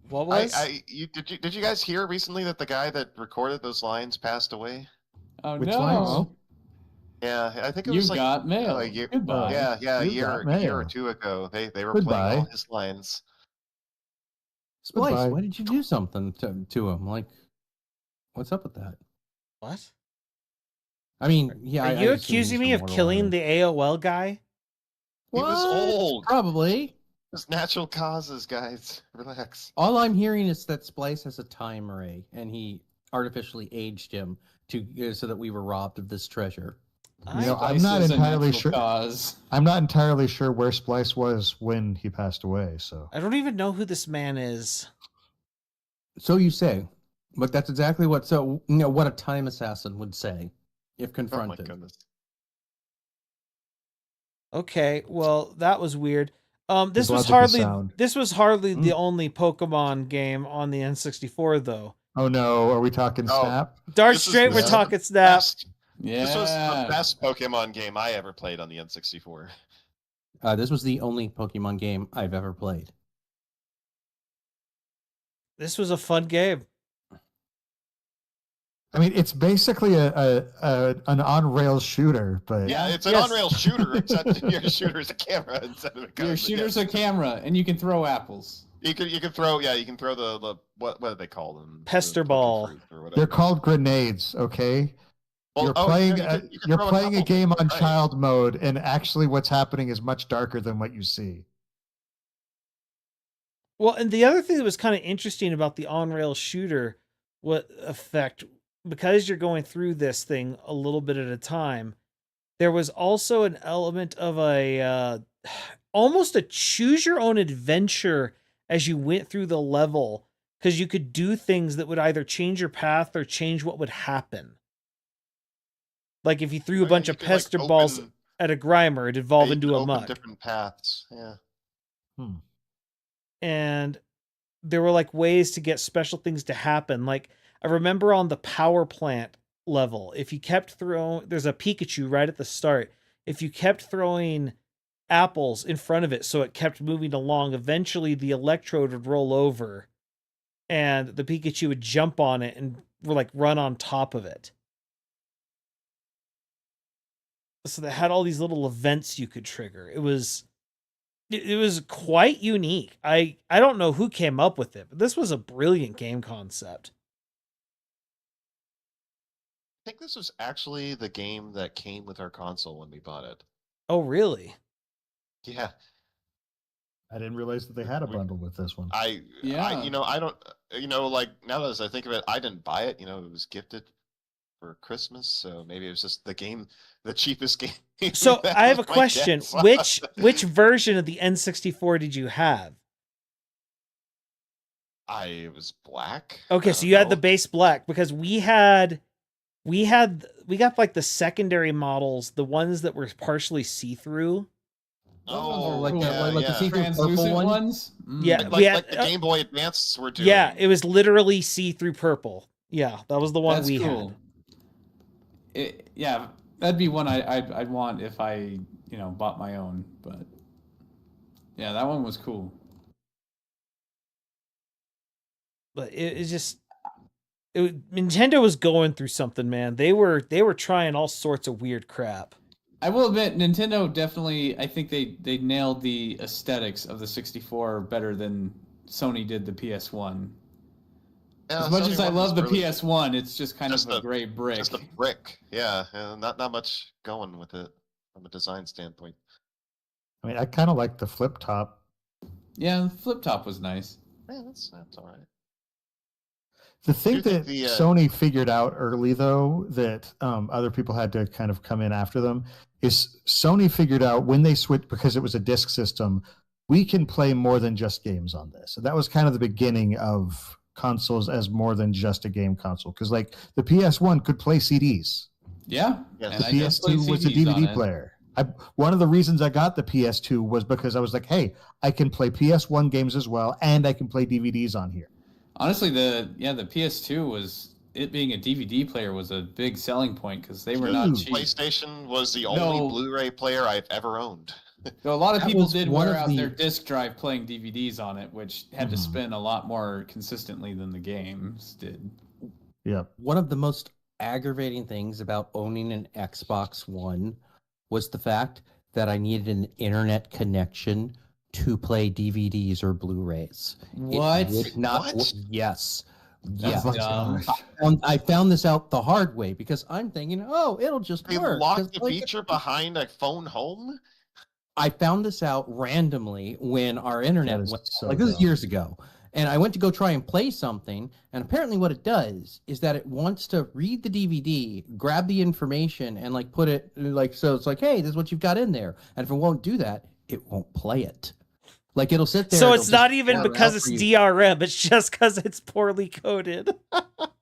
What was? Did you guys hear recently that the guy that recorded those lines passed away? Oh Which no! lines? Yeah, I think it You was like got mail. a year. Goodbye. Yeah, a You year got a year or mail. two ago. They were Goodbye. playing all his lines. Splice, Goodbye. why did you do something to him? Like, what's up with that? What? I mean, yeah. Are I you assume accusing he's me from of killing Mortal the AOL guy? He was What? old. Probably. It's natural causes, guys. Relax. All I'm hearing is that Splice has a time ray, and he artificially aged him so that we were robbed of this treasure. You know, I'm Splice not is a entirely natural sure. cause. I'm not entirely sure where Splice was when he passed away. So I don't even know who this man is. So you say, but that's exactly what. So what a time assassin would say if Oh my confronted. goodness. Okay, well that was weird. This His was logic is hardly sound. the only Pokemon game on the N64 though. oh no, are we talking Oh. Snap? Dark This is Straight, we're the talking Snap. Best, Yeah. This was the best Pokemon game I ever played on the N64. This was the only Pokemon game I've ever played. This was a fun game. I mean, it's basically an on-rails shooter, but Yeah, it's an Yes. on-rail shooter, except your shooter's a camera instead of a gun. Your but shooter's yes. a camera, and you can throw apples. You can throw the what do they call them? Pester The ball. Pokefruit or whatever. they're called grenades. Okay, Well, you're oh, playing you can you're throw a playing a couple game on right. child mode, and actually, what's happening is much darker than what you see. Well, and the other thing that was kind of interesting about the on-rail shooter, what effect, because you're going through this thing a little bit at a time, there was also an element of a almost a choose your own adventure as you went through the level, because you could do things that would either change your path or change what would happen. Like if you threw a bunch You of could, like, pester balls open- at a Grimer, it'd evolve you into can a open Mug. different paths. Yeah. And there were like ways to get special things to happen. Like I remember on the power plant level, if you kept throwing, there's a Pikachu right at the start. If you kept throwing apples in front of it so it kept moving along, eventually the electrode would roll over and the Pikachu would jump on it and like run on top of it. So they had all these little events you could trigger. It was quite unique. I don't know who came up with it, but this was a brilliant game concept. I think this was actually the game that came with our console when we bought it. Oh, really? Yeah. I didn't realize that they had a bundle with this one. I don't, like now as I think of it, I didn't buy it. It was gifted for Christmas, so maybe it was just the cheapest game. So that I have a was my question. dad's. Which version of the N64 did you have? It was black. Okay, I so don't you had the know. base black, because we got like the secondary models, the ones that were partially see-through. Oh, like yeah, the yeah. see-through Translucent purple one? ones. Yeah, Like, we had like the Game Boy Advances were doing. yeah, it was literally see-through purple. Yeah, that was the one That's we cool. had. Yeah, that'd be one I'd want if I bought my own. But yeah, that one was cool. But it's just Nintendo was going through something, man. They were trying all sorts of weird crap. I will admit, Nintendo definitely, I think they nailed the aesthetics of the 64 better than Sony did the PS1. Yeah, As much Sony as I one love was the really PS1, it's just kind just of a gray brick. just a brick. Yeah, not much going with it from a design standpoint. I mean, I kind of like the flip top. Yeah, flip top was nice. Yeah, that's all right. The thing Do think that the, Sony figured out early, though, that other people had to kind of come in after them, is Sony figured out when they switched, because it was a disc system, we can play more than just games on this. So that was kind of the beginning of consoles as more than just a game console. Because like the PS1 could play CDs. Yeah, Yes. and The I did play PS2 was a CDs on DVD it. player. One of the reasons I got the PS2 was because I was like, hey, I can play PS1 games as well, and I can play DVDs on here. Honestly, the PS2 was, it being a DVD player was a big selling point because they were not Dude. cheap. PlayStation was the only No. Blu-ray player I've ever owned. So a lot of That people was did one wear of out the- their disc drive playing DVDs on it, which had to Mhm. spin a lot more consistently than the games did. Yeah. One of the most aggravating things about owning an Xbox One was the fact that I needed an internet connection to play DVDs or Blu-rays. What? It would not. What? Yes. That's Yes. dumb. I found this out the hard way because I'm thinking, oh, it'll just They work. 'cause, locked the like, feature behind a phone home. I found this out randomly when our internet That is went, so like this is dumb. years ago. And I went to go try and play something, and apparently what it does is that it wants to read the DVD, grab the information, and like put it like, so it's like, hey, this is what you've got in there. And if it won't do that, it won't play it. Like it'll sit there. So it'll it's not just even pour it because out it's for you. DRM, it's just because it's poorly coded.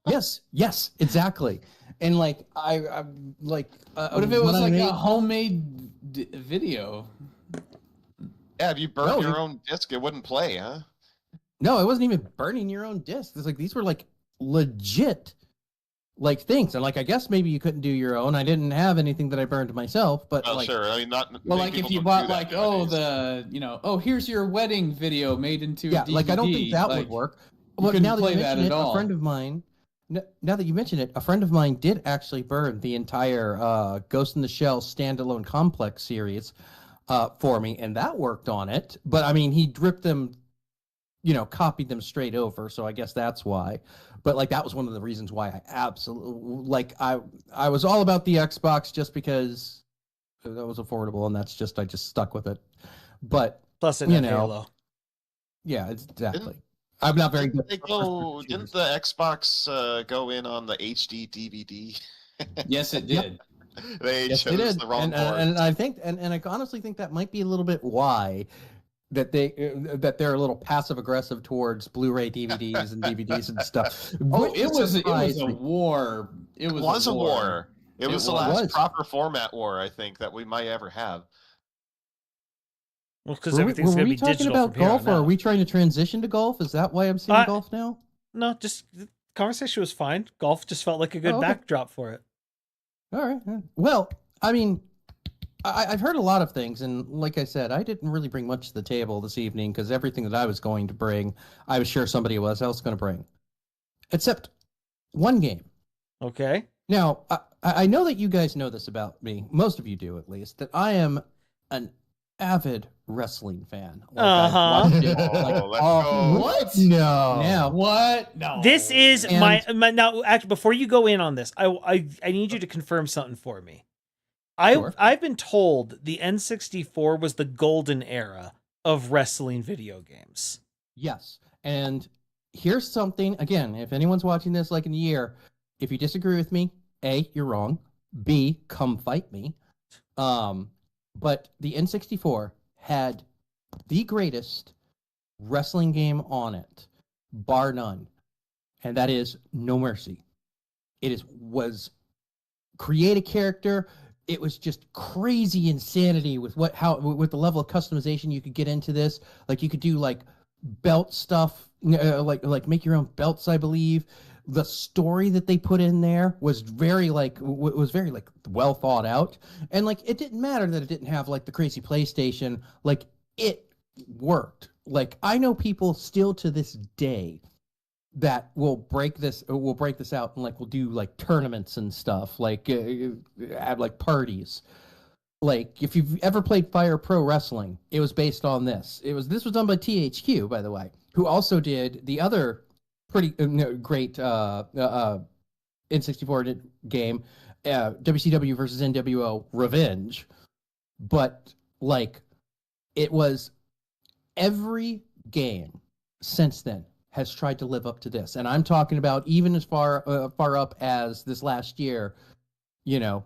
Yes, exactly. And like I'm like, What if it when was I like made- a homemade video? Yeah, if you burned No, your you- own disc, it wouldn't play, huh? No, it wasn't even burning your own disc. It's like these were like legit like things. And like I guess maybe you couldn't do your own. I didn't have anything that I burned myself, but Well, like sure. I mean, not. Well, many like if people you don't bought do that like nowadays. here's your wedding video made into yeah, a DVD. like I don't think that like, would work. you Well, couldn't now that play you that mention at it, all. a friend of mine. Now that you mention it, a friend of mine did actually burn the entire Ghost in the Shell standalone complex series for me, and that worked on it. But I mean, he dripped them, copied them straight over. So I guess that's why. But like that was one of the reasons why I absolutely I was all about the Xbox just because that was affordable, and I just stuck with it. But Plus it You had know. Halo. yeah, exactly. I'm not very good. Didn't the Xbox go in on the HD DVD? Yes, it did. They Yes, chose they did. the wrong and I think, and I honestly think that might be a little bit why that they're a little passive aggressive towards Blu-ray DVDs and DVDs and stuff. Oh, Which it was a surprised me. war. It was a war. It was the last was. proper format war, I think, that we might ever have. Well, because Were everything's we going to be talking digital about from here golf, on or are out. we trying to transition to golf? Is that why I'm seeing golf now? No, just the conversation was fine. Golf just felt like a good Oh, okay. backdrop for it. All right. Well, I mean, I've heard a lot of things, and like I said, I didn't really bring much to the table this evening because everything that I was going to bring, I was sure somebody else was going to bring, except one game. Okay. Now, I know that you guys know this about me. Most of you do, at least. That I am an avid wrestling fan. Like, I've Uh-huh. watched it, like, Oh, let's all- go. What? No. Now, What? No. This is And- my now. Actually, before you go in on this, I need you to confirm something for me. Sure. I've been told the N64 was the golden era of wrestling video games. yes. And here's something, again, if anyone's watching this like in a year, if you disagree with me, A, you're wrong. B, come fight me. But the N64 had the greatest wrestling game on it, bar none. And that is No Mercy. Was create a character. It was just crazy insanity with with the level of customization you could get into this. Like you could do like belt stuff, like make your own belts, I believe. The story that they put in there was very well thought out, and like it didn't matter that it didn't have like the crazy PlayStation. Like it worked. Like I know people still to this day that will break this out, and like we'll do like tournaments and stuff, like at like parties. Like if you've ever played Fire Pro Wrestling, it was based on this. This was done by THQ, by the way, who also did the other pretty great N64 game, WCW versus NWO Revenge. But like it was every game since then has tried to live up to this, and I'm talking about even as far up as this last year, you know,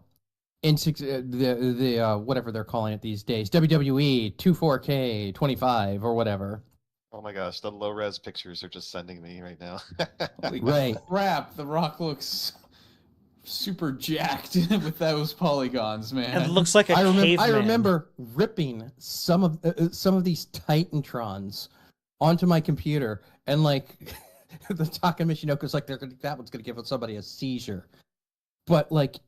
the whatever they're calling it these days, WWE 24K25 or whatever. Oh my gosh, the low res pictures are just sending me right now. Holy Right. crap, The Rock looks super jacked with those polygons, man. It looks like a I caveman. remember ripping some of these Titantrons onto my computer, and like the Taka Michinoku's like that one's gonna give somebody a seizure. But like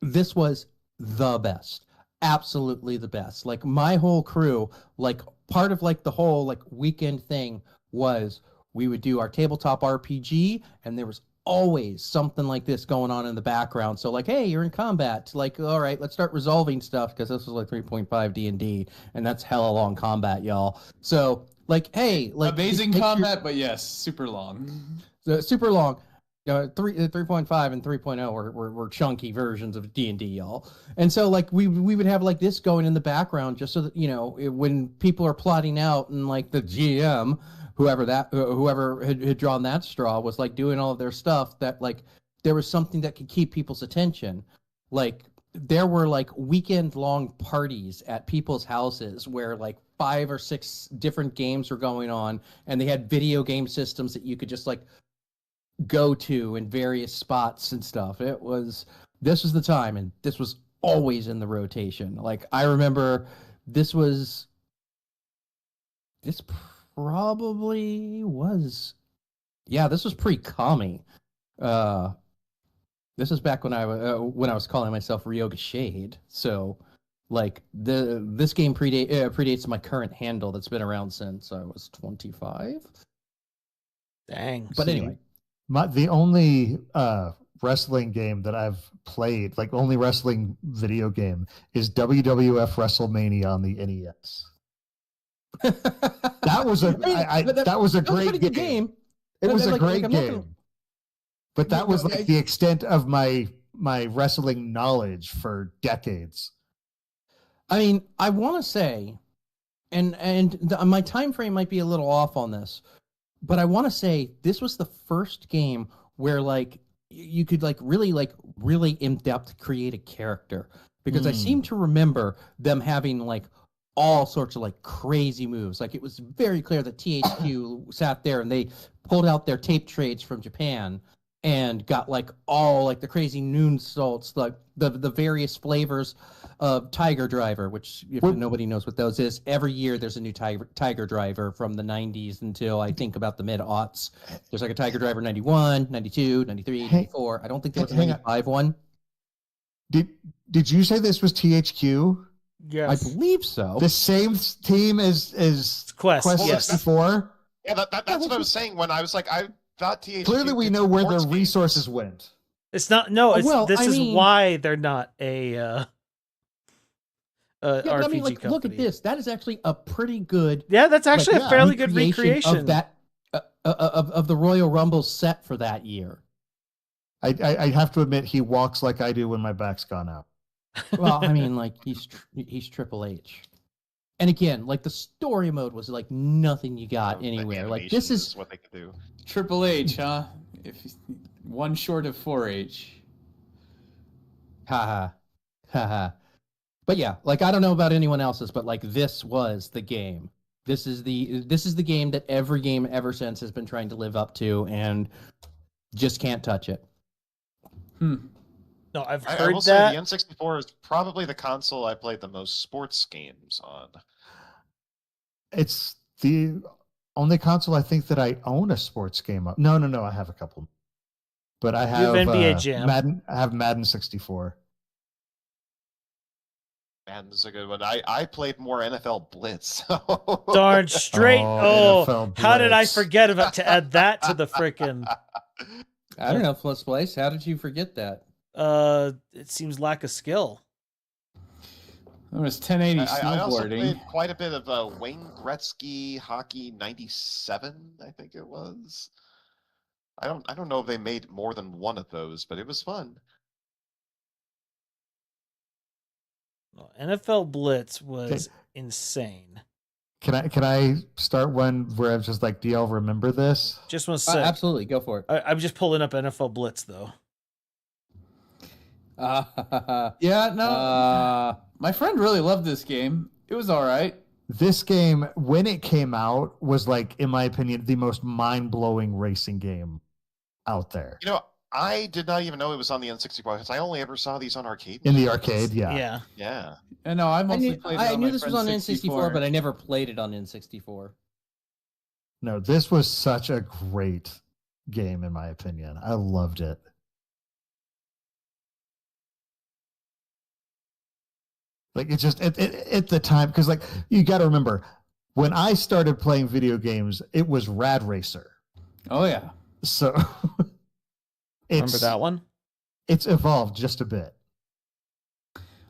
this was the best. Absolutely the best. Like my whole crew, like part of like the whole like weekend thing was we would do our tabletop RPG, and there was always something like this going on in the background. So like, hey, you're in combat. Like, all right, let's start resolving stuff, because this was like 3.5 D&D, and that's hella long combat, y'all. So like, hey, like amazing combat, but yes, super long. super long. 3.5 and 3.0 were chunky versions of D&D, y'all. And so like we would have like this going in the background, just so that, you know, when people are plotting out, and like the GM, whoever had drawn that straw, was like doing all of their stuff, that like there was something that could keep people's attention. Like there were like weekend long parties at people's houses where like 5 or 6 different games were going on, and they had video game systems that you could just like go to in various spots and stuff. This was the time, and this was always in the rotation. Like I remember this probably was, yeah, this was pre-Kami. This was back when I was calling myself Ryoga Shade. So like this game predates my current handle that's been around since I was 25. Dang. But anyway, the only wrestling game that I've played, like only wrestling video game, is WWF WrestleMania on the NES. That was a great game. It was a great game. But that was like the extent of my wrestling knowledge for decades. I mean, I want to say, my time frame might be a little off on this, but I want to say this was the first game where like you could like really in depth create a character, because I seem to remember them having like all sorts of like crazy moves. Like it was very clear that THQ sat there and they pulled out their tape trades from Japan and got like all like the crazy noon salts, like the various flavors of Tiger Driver, which if nobody knows what those is, every year there's a new Tiger Driver from the 90s until I think about the mid-aughts. There's like a Tiger Driver 91, 92, 93, 94. I don't think there was a 95 one. Did you say this was THQ? Yes. I believe so. The same team as Quest. Yes. 64? Yeah, that's what I was saying when I was like, I thought THQ. Clearly we know where the resources went. It's not. No, it's well, this I is mean, why they're not a RPG but I mean, like, company. look at this. That is actually a pretty good. Yeah, that's actually a fairly good recreation of that of the Royal Rumble set for that year. I have to admit, he walks like I do when my back's gone out. Well, I mean, like he's Triple H, and again, like the story mode was like nothing you got anywhere. Like this is what they could do. Triple H, huh? If one short of 4H. Haha, haha. But yeah, like I don't know about anyone else's, but like this was the game. This is the game that every game ever since has been trying to live up to, and just can't touch it. No, I've I heard will that. say the N64 is probably the console I played the most sports games on. It's the only console I think that I own a sports game of. No, I have a couple. But I have NBA Jam. Madden. I have Madden 64. Man, this is a good one. I played more NFL Blitz. So. Darn straight. Oh, Oh, NFL how did I Blitz. forget about to add that to the frickin'? I don't know, Plus Place. How did you forget that? It seems lack of skill. There was 1080 I also snowboarding. played quite a bit of Wayne Gretzky Hockey '97, I think it was. I don't know if they made more than one of those, but it was fun. NFL Blitz was insane. Can I start one where I'm just like, do y'all remember this? Just want to say, Absolutely, go for it. I'm just pulling up NFL Blitz though. Yeah, no. My friend really loved this game. It was all right. This game, when it came out, was like, in my opinion, the most mind-blowing racing game out there. You know, I did not even know it was on the N64 because I only ever saw these on arcade. In the arcade, yeah. Yeah. Yeah. And no, I mostly played it I on knew my this was on friend's N64, but I never played it on N64. No, this was such a great game, in my opinion. I loved it. Like, it just, at the time, because, like, you got to remember, when I started playing video games, it was Rad Racer. Oh, yeah. So, Remember that one? It's evolved just a bit.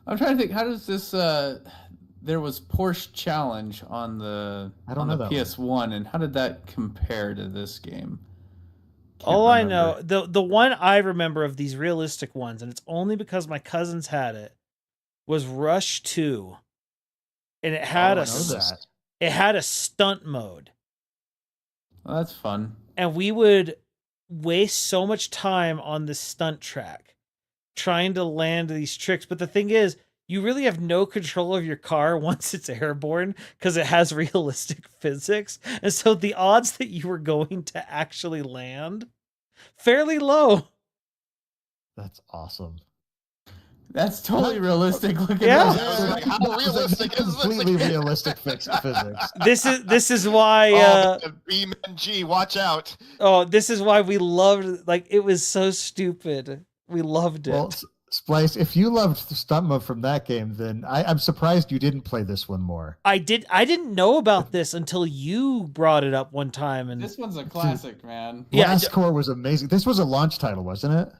I'm trying to think, how does this, there was Porsche Challenge on the, I don't know that one. PS1, and how did that compare to this game? All I know, the one I remember of these realistic ones, and it's only because my cousins had it, was Rush 2. And it had it had a stunt mode. Well, that's fun. And we would waste so much time on the stunt track trying to land these tricks. But the thing is, you really have no control of your car once it's airborne because it has realistic physics. And so the odds that you were going to actually land, fairly low. That's awesome. That's totally realistic. Look at Yeah. that. How realistic is this? Completely realistic physics. This is why BeamNG, watch out. this is why we loved, like, it was so stupid. We loved it. Well, Splice, if you loved the stunt mode from that game, then I'm surprised you didn't play this one more. I didn't know about this until you brought it up one time, and This one's a classic, man. Yeah, Last Core was amazing. This was a launch title, wasn't it?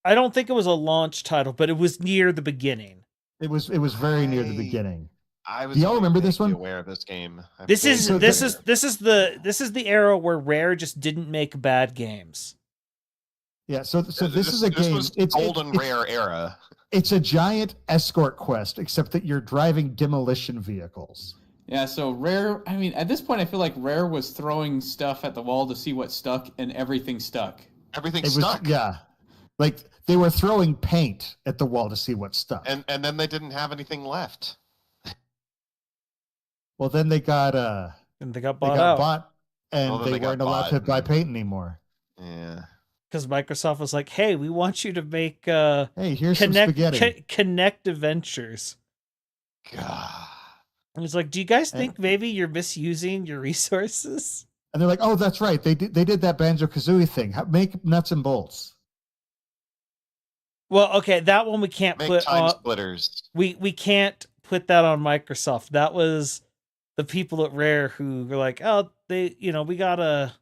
I don't think it was a launch title, but it was near the beginning. It was very near the beginning. I was Do y'all remember this vaguely one? aware of this game. This is the era where Rare just didn't make bad games. Yeah, so this is a This game. was golden rare era. It's a giant escort quest, except that you're driving demolition vehicles. Yeah, so Rare, I mean, at this point, I feel like Rare was throwing stuff at the wall to see what stuck, and everything stuck. Everything It stuck. was, yeah. Like, they were throwing paint at the wall to see what stuck. And then they didn't have anything left. Well, then they got And they got bought out bought, and Well, then they they weren't got allowed bought. to buy paint anymore. Yeah. because Microsoft was like, "Hey, we want you to make Hey, here's some spaghetti. Connect Adventures." God. And it's like, do you guys think maybe you're misusing your resources? And they're like, "Oh, that's right. They did that Banjo-Kazooie thing. Make nuts and bolts." Well, okay, that one we can't Make put time on. splitters. We can't put that on Microsoft. That was the people at Rare who were like, "Oh, we gotta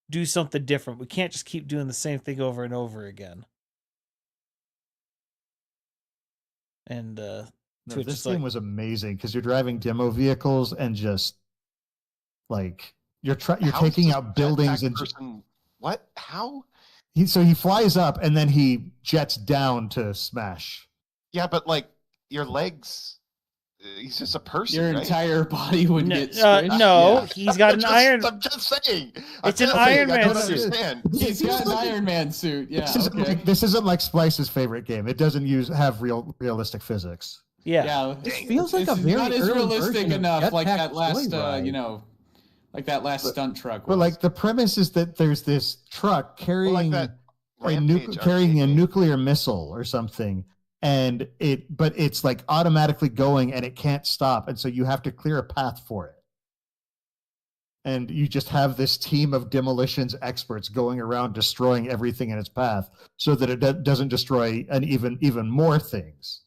do something different. We can't just keep doing the same thing over and over again." And No, Twitch this is game like, was amazing because you're driving demo vehicles and just like you're How is taking this out buildings jetpack and person... What? How? he flies up and then he jets down to smash. Yeah, but like your legs. He's just a person. Your right? entire body would no, get squished. no, Yeah. he's got an iron. I'm just saying. It's an Iron Man I don't suit. understand. He's got an Iron Man suit. Yeah, This isn't like Splice's favorite game. It doesn't have realistic physics. Yeah. Yeah, This feels like it's a very not as early realistic version of enough, like Jetpack that last, Joyride. like that last stunt truck. But was. like the premise is that there's this truck Well, carrying like that a Rampage carrying a arcade game. nuclear missile or something, and it's like automatically going and it can't stop, and so you have to clear a path for it. And you just have this team of demolitions experts going around destroying everything in its path so that it doesn't destroy and even more things.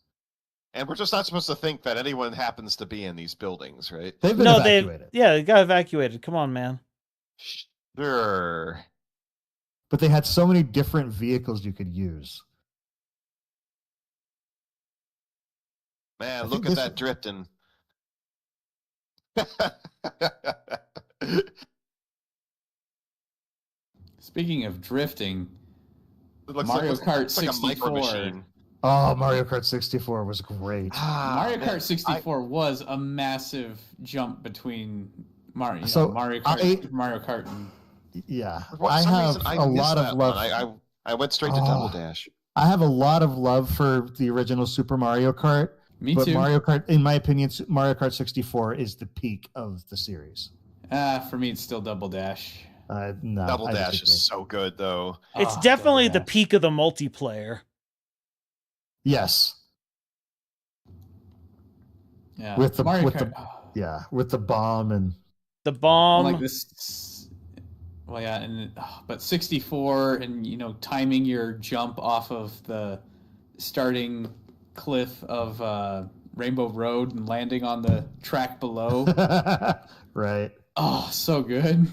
And we're just not supposed to think that anyone happens to be in these buildings, right? They've been No, evacuated. they got evacuated. Come on, man. Sure. But they had so many different vehicles you could use. Man, I look think at this- that drifting. Speaking of drifting, It looks Mario like, Kart looks like a 64. micro machine. Oh, Mario Kart 64 was great. Mario Man, Kart 64 was a massive jump between Mario, So, Mario Kart, Super Mario Kart, and Yeah, For I some have reason, I a missed lot of that love. one. I went straight to Double Dash. I have a lot of love for the original Super Mario Kart. me But too. Mario Kart, in my opinion, Mario Kart 64 is the peak of the series. For me, it's still Double Dash. No, Double I Dash disagree. is so good, though. It's Ah, definitely Double the Dash. peak of the multiplayer. Yes, Yeah, with the- Mario with Kart. yeah, with the bomb and The bomb. like this. Well, yeah, but 64 and timing your jump off of the starting cliff of Rainbow Road and landing on the track below. right. Oh, so good.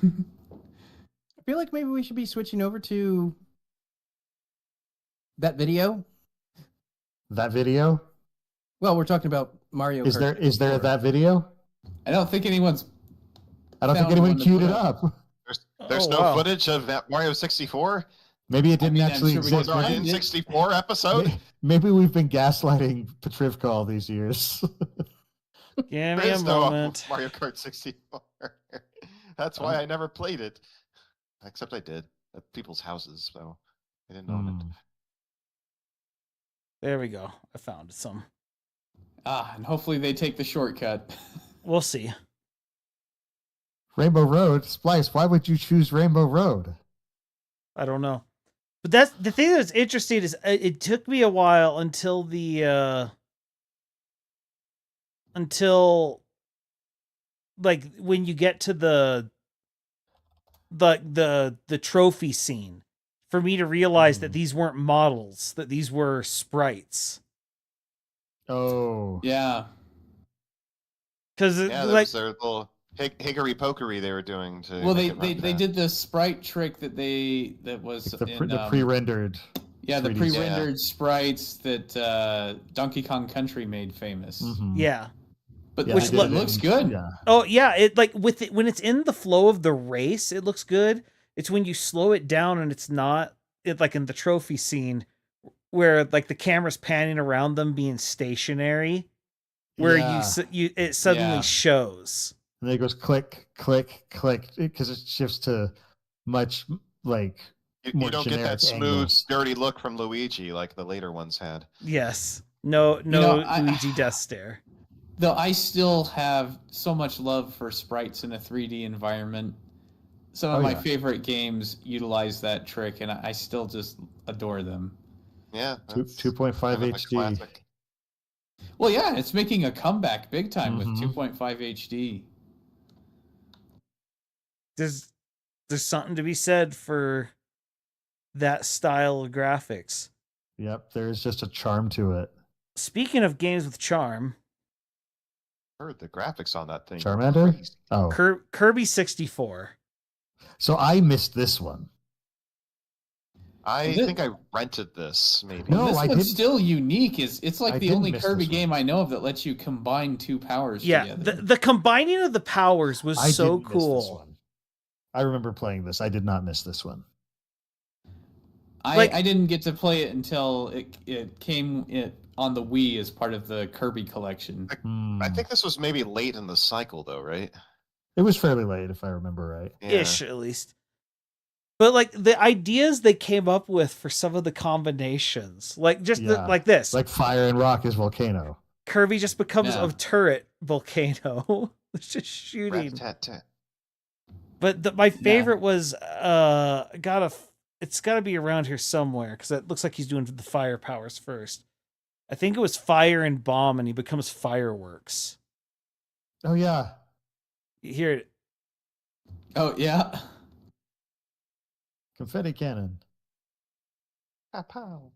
I feel like maybe we should be switching over to that video. That video Well, we're talking about Mario. is Kart there 64. that video? I don't think anyone's. I don't think Found anyone one to queued put it up. There's Oh, no wow. footage of that Mario 64? Maybe it didn't mean, I'm actually sure we Was exist. could there find an it. N64 episode? Maybe we've been gaslighting Petrivka all these years. Give There me a is no moment. Mario Kart 64. That's why I never played it. Except I did at people's houses, so I didn't own it. There we go. I found some. And hopefully they take the shortcut. We'll see. Rainbow Road, Splice. Why would you choose Rainbow Road? I don't know. But that's the thing that's interesting is it took me a while until like when you get to the trophy scene for me to realize that these weren't models, that these were sprites. Oh, Yeah. Because Yeah, that like was their little hickory pokery they were doing to. Well, make they it run they fast. did the sprite trick that was the pre-rendered. the 3D. pre-rendered sprites that Donkey Kong Country made famous. Mhm. yeah. But Yeah, which they did it looks in- good. Yeah. Oh yeah, it like with it when it's in the flow of the race, it looks good. It's when you slow it down and it's not it like in the trophy scene where like the camera's panning around them being stationary, where Yeah. it suddenly Yeah. shows. And then it goes click, click, click, because it shifts to much like You more don't get generic that smooth, angles. dirty look from Luigi like the later ones had. Yes. No Luigi death stare. Though I still have so much love for sprites in a 3D environment. Some of Oh, my yeah. favorite games utilize that trick, and I still just adore them. Yeah, Two- that's 2.5 kind of a HD. classic. Well, yeah, it's making a comeback big time with Mhm. 2.5 HD. There's something to be said for that style of graphics. Yep, there's just a charm to it. Speaking of games with charm, Heard the graphics on that thing. were Charmander? crazy. Oh, Kirby 64. so I missed this one. I Is it- think I rented this maybe. No, this I one's didn't- still unique. It's like I the didn't only miss Kirby this one. game I know of that lets you combine two powers Yeah, together. the combining of the powers was I so didn't miss this cool. one. I remember playing this. I did not miss this one. like- I didn't get to play it until it came on the Wii as part of the Kirby collection. Hmm. I think this was maybe late in the cycle though, right? It was fairly late, if I remember right. Ish at least. But like the ideas they came up with for some of the combinations, like just Yeah. like this, Like fire and rock is volcano. Kirby just becomes Yeah. a turret volcano. It's just shooting. Rat-tat-tat. But my favorite was it's got to be around here somewhere because it looks like he's doing the fire powers first. I think it was fire and bomb, and he becomes fireworks. Oh yeah. You hear it? Oh yeah. Confetti cannon. Pow, pow.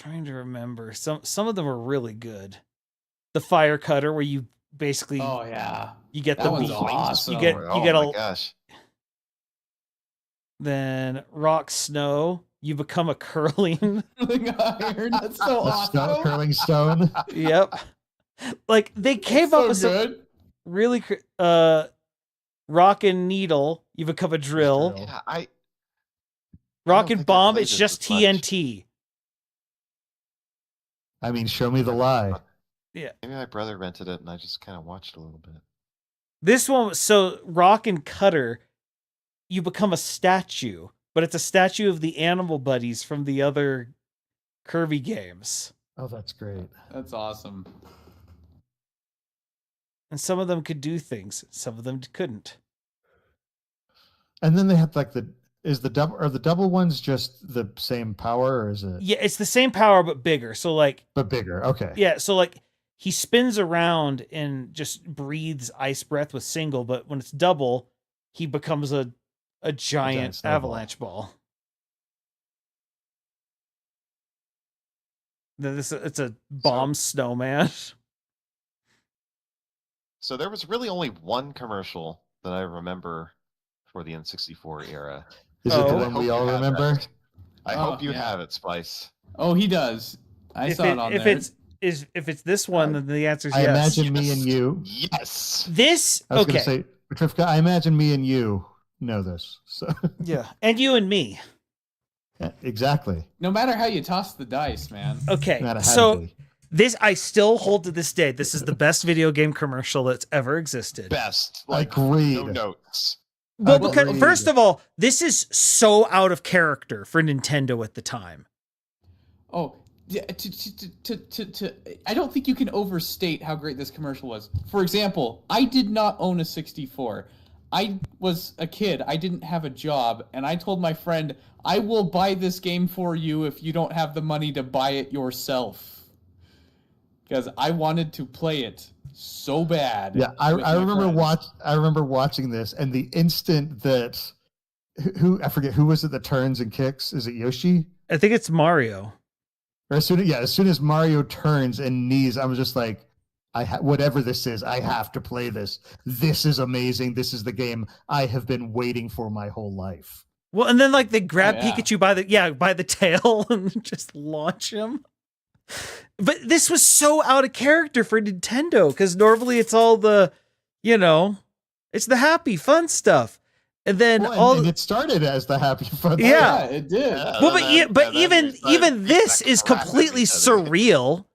trying to remember. Some of them are really good. The fire cutter, where you basically Oh yeah, you get that the one's beat. awesome. You get my gosh. Then rock snow. You become a curling. Iron. That's so A awesome. curling stone. Yep. Like they came That's up so with some good. really rock and needle. You become a drill. Yeah, Rock don't and think I bomb. played It's this just as much. TNT. I mean, show me the lie. Yeah. Maybe my brother rented it and I just kind of watched a little bit. This one. So rock and cutter. You become a statue, but it's a statue of the animal buddies from the other Kirby games. Oh, that's great. That's awesome. And some of them could do things, some of them couldn't. And then they have like are the double ones just the same power, or is it? Yeah, it's the same power but bigger. So like, But bigger. Okay. yeah, so like he spins around and just breathes ice breath with single, but when it's double, he becomes a giant snowball. avalanche ball. Then it's a bomb snowman. So there was really only one commercial that I remember for the N64 era. Is it the Oh. one we all remember? I Oh, hope you yeah. have it, Spice. Oh, he does. I saw it on if there. if it's this one, then the answer is I yes. imagine me and you. Yes. This I was okay. going to say, Petrivka, I imagine me and you know this. So Yeah, and you and me. yeah, exactly. No matter how you toss the dice, man. Okay, Not a had so to be. this I still hold to this day. This is the best video game commercial that's ever existed. Best. Like, Agreed. no notes. Well, because Agreed. first of all, this is so out of character for Nintendo at the time. Oh, yeah, I don't think you can overstate how great this commercial was. For example, I did not own a 64. I was a kid. I didn't have a job, and I told my friend, I will buy this game for you if you don't have the money to buy it yourself. Because I wanted to play it so bad. Yeah, I with my remember friends. I remember watching this, and the instant that I forget who was it that turns and kicks. Is it Yoshi? I think it's Mario. Or as soon as Mario turns and knees, I was just like, whatever this is, I have to play this. This is amazing. This is the game I have been waiting for my whole life. Well, and then like they grab yeah. Pikachu by the tail and just launch him. But this was so out of character for Nintendo because normally it's all the, it's the happy fun stuff, and then And it started as the happy fun. Yeah. Yeah, it did. Yeah, well, and but then even they started even this beating is the crap out of completely each other. surreal.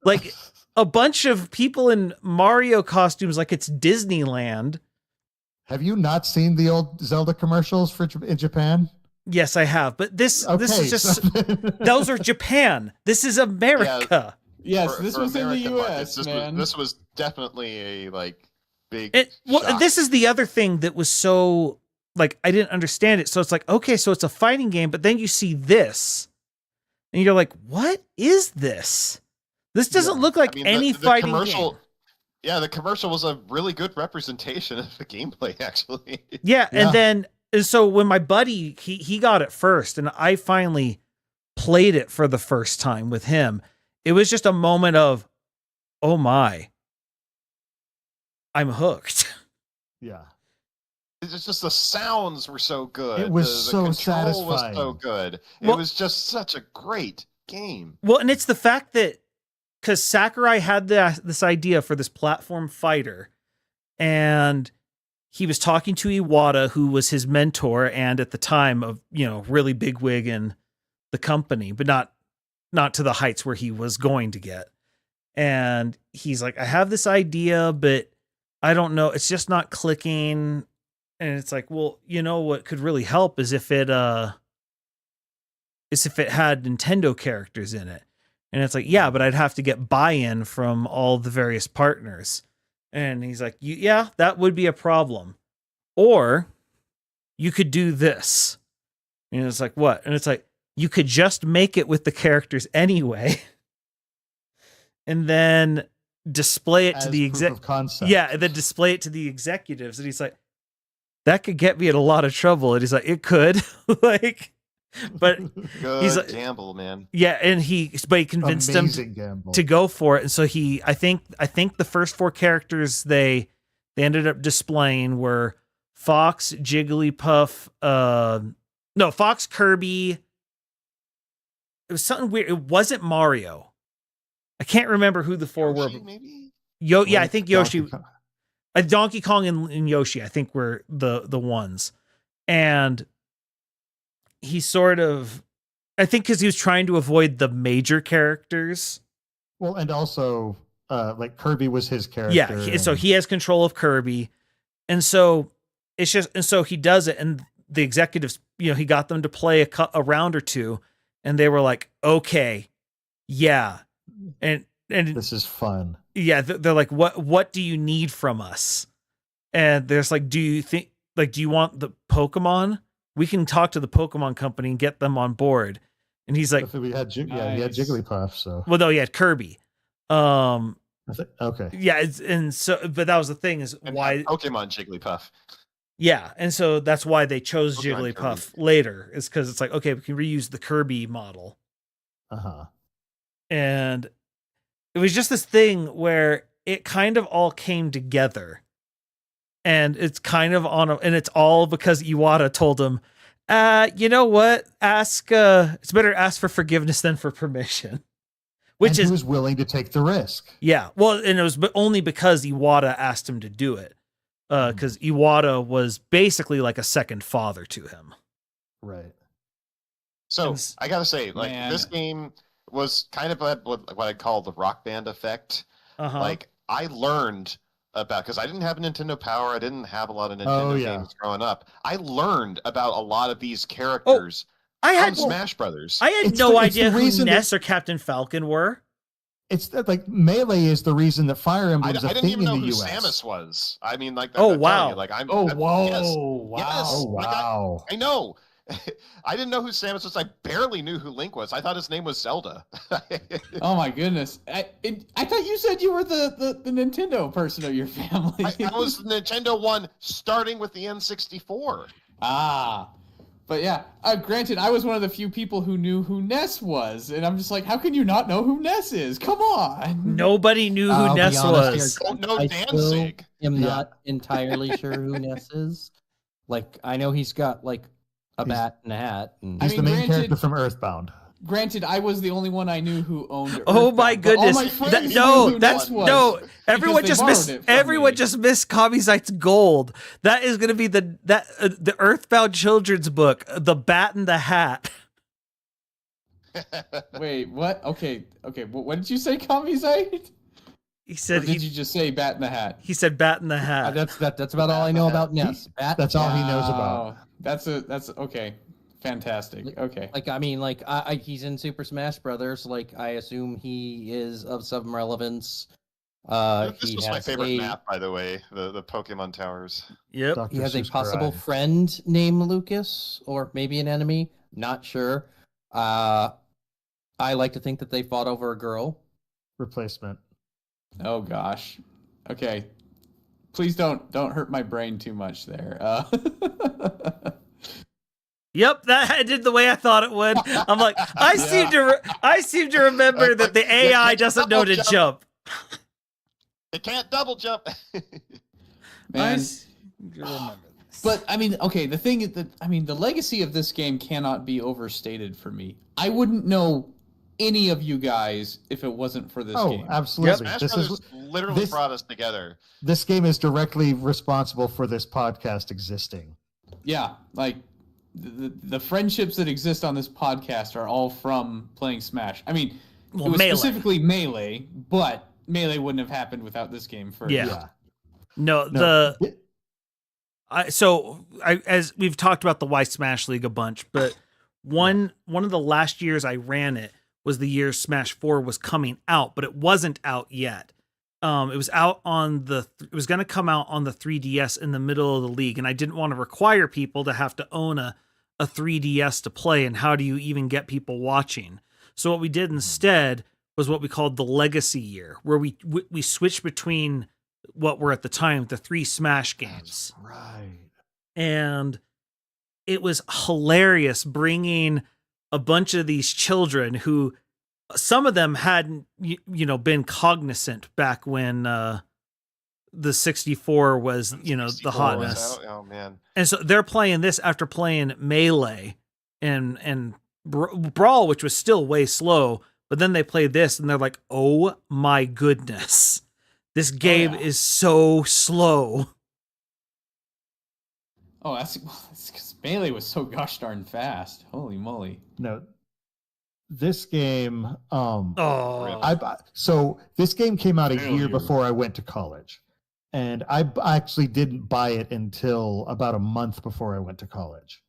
Like a bunch of people in Mario costumes, like it's Disneyland. Have you not seen the old Zelda commercials in Japan? Yes, I have, but this is just so- those are Japan. This is America. Yes, For- this for was in the American markets, U.S., man. This was definitely a big. Well, shock. this is the other thing that was so like I didn't understand it. So it's like, okay, so it's a fighting game, but then you see this, and you're like, what is this? This doesn't look like I mean, any the fighting commercial. game. Yeah, the commercial was a really good representation of the gameplay, actually. Yeah, Yeah. and so when my buddy he got it first, and I finally played it for the first time with him, it was just a moment of, oh my, I'm hooked. Yeah. It's just the sounds were so good. It was the so control satisfying. Was so good. Well- It was just such a great game. Well, and it's the fact that because Sakurai had this idea for this platform fighter, and he was talking to Iwata, who was his mentor, and at the time of really bigwig in the company, but not to the heights where he was going to get. And he's like, I have this idea, but I don't know, it's just not clicking. And it's like, well, what could really help is if it had Nintendo characters in it. And it's like, yeah, but I'd have to get buy-in from all the various partners. And he's like, yeah, that would be a problem. Or you could do this. And it's like, what? And it's like, you could just make it with the characters anyway. And then display it to As the proof of concept. Yeah, and then display it to the executives. And he's like, that could get me in a lot of trouble. And he's like, it could. Like, But Good he's gamble, man. yeah, and he convinced him Amazing gamble. to go for it. And so I think the first 4 characters they ended up displaying were Fox, Jigglypuff, Fox, Kirby. It was something weird. It wasn't Mario. I can't remember who the 4 Yoshi, were. maybe? Yeah, I think Yoshi, Donkey Kong. Donkey Kong and Yoshi, I think were the ones. And he sort of, I think because he was trying to avoid the major characters. Well, and also, like Kirby was his character. Yeah, so he has control of Kirby. And so it's just, and so he does it, and the executives, he got them to play a round or two, and they were like, okay, yeah. And this is fun. yeah, they're like, what do you need from us? And there's like, do you want the Pokemon? We can talk to the Pokemon company and get them on board. And he's like, We had he had Nice. Jigglypuff, so well, no, he had Kirby. okay. Yeah, but that was the thing is And why Pokemon Jigglypuff. Yeah, and so that's why they chose Pokemon Jigglypuff later, is because it's like, okay, we can reuse the Kirby model. Uh-huh. And it was just this thing where it kind of all came together. And it's kind of and it's all because Iwata told him, you know what? It's better ask for forgiveness than for permission. Which He was willing to take the risk. yeah, well, and it was only because Iwata asked him to do it. Because Iwata was basically like a second father to him. Right. So I gotta say, like, Man. this game was kind of what I call the Rock Band effect. Uh-huh. Like, I learned about, because I didn't have Nintendo Power, I didn't have a lot of Nintendo games growing up. I learned about a lot of these characters I on had Smash Brothers. I had It's no the idea who reason Ness or Captain Falcon were. It's like Melee is the reason that Fire I Emblem's a didn't thing even know in the who US. Samus was. I mean, like, Oh, I'm telling wow. you, like, I'm. Oh, whoa. Yes, Wow. yes. Oh, Like, wow. I know. I didn't know who Samus was. I barely knew who Link was. I thought his name was Zelda. Oh my goodness! I thought you said you were the Nintendo person of your family. I was the Nintendo one, starting with the N64. Ah, but yeah. Granted, I was one of the few people who knew who Ness was, and I'm just like, how can you not know who Ness is? Come on! Nobody knew who I'll be Ness honest was. here, Oh, no, I still Danzig. am Yeah. not entirely sure who Ness is. Like, I know he's got like a bat and a hat. And He's I the mean, main granted- character from Earthbound. Granted, I was the only one I knew who owned. Oh Earthbound, my but all goodness! my friends knew No, who that's Ness was. no. Everyone they just borrowed missed. it from Everyone me. just missed Kamisite's gold. That is going to be the Earthbound children's book, The Bat and the Hat. Wait, what? Okay. What did you say, Kamisite? He Or said did you just say Bat in the Hat? he said Bat in the Hat. that's about all I know about Ness. Bat. That's all he knows about. Oh, that's okay. Fantastic. Okay. Like, I mean, like, he's in Super Smash Brothers. Like, I assume he is of some relevance. This He was my has favorite a- map, by the way, the Pokemon Towers. Yep. Dr. He has a Seuss possible Cry. friend named Lucas, or maybe an enemy. Not sure. I like to think that they fought over a girl. Replacement. Oh gosh. Okay. Please don't hurt my brain too much there. Yep, that did the way I thought it would. I'm like, I seem to remember that the AI doesn't know to jump. It can't double jump. I Man. seem to remember this. But I mean, okay, the thing is that the legacy of this game cannot be overstated for me. I wouldn't know any of you guys if it wasn't for this Oh, game. absolutely. Smash This Brothers is literally this- brought us together. this game is directly responsible for this podcast existing. Yeah, like the friendships that exist on this podcast are all from playing Smash. I mean, Well, it was Melee. specifically Melee, but Melee wouldn't have happened without this game first. Yeah. No, No. as we've talked about the Y Smash League a bunch, but one of the last years I ran it was the year Smash 4 was coming out, but it wasn't out yet. It was out on it was going to come out on the 3DS in the middle of the league, and I didn't want to require people to have to own a 3DS to play, and how do you even get people watching? So what we did instead was what we called the Legacy Year, where we switched between what were at the time the 3 Smash games. Right. And it was hilarious bringing a bunch of these children who some of them hadn't, been cognizant back when the 64 was, the 64 hotness. was out. Oh man. And so they're playing this after playing Melee and Brawl, which was still way slow. But then they play this and they're like, oh my goodness, this game is so slow. Oh, that's because Melee was so gosh darn fast. Holy moly. No, this game, Oh, so this game came out a year Failure. before I went to college. And I actually didn't buy it until about a month before I went to college.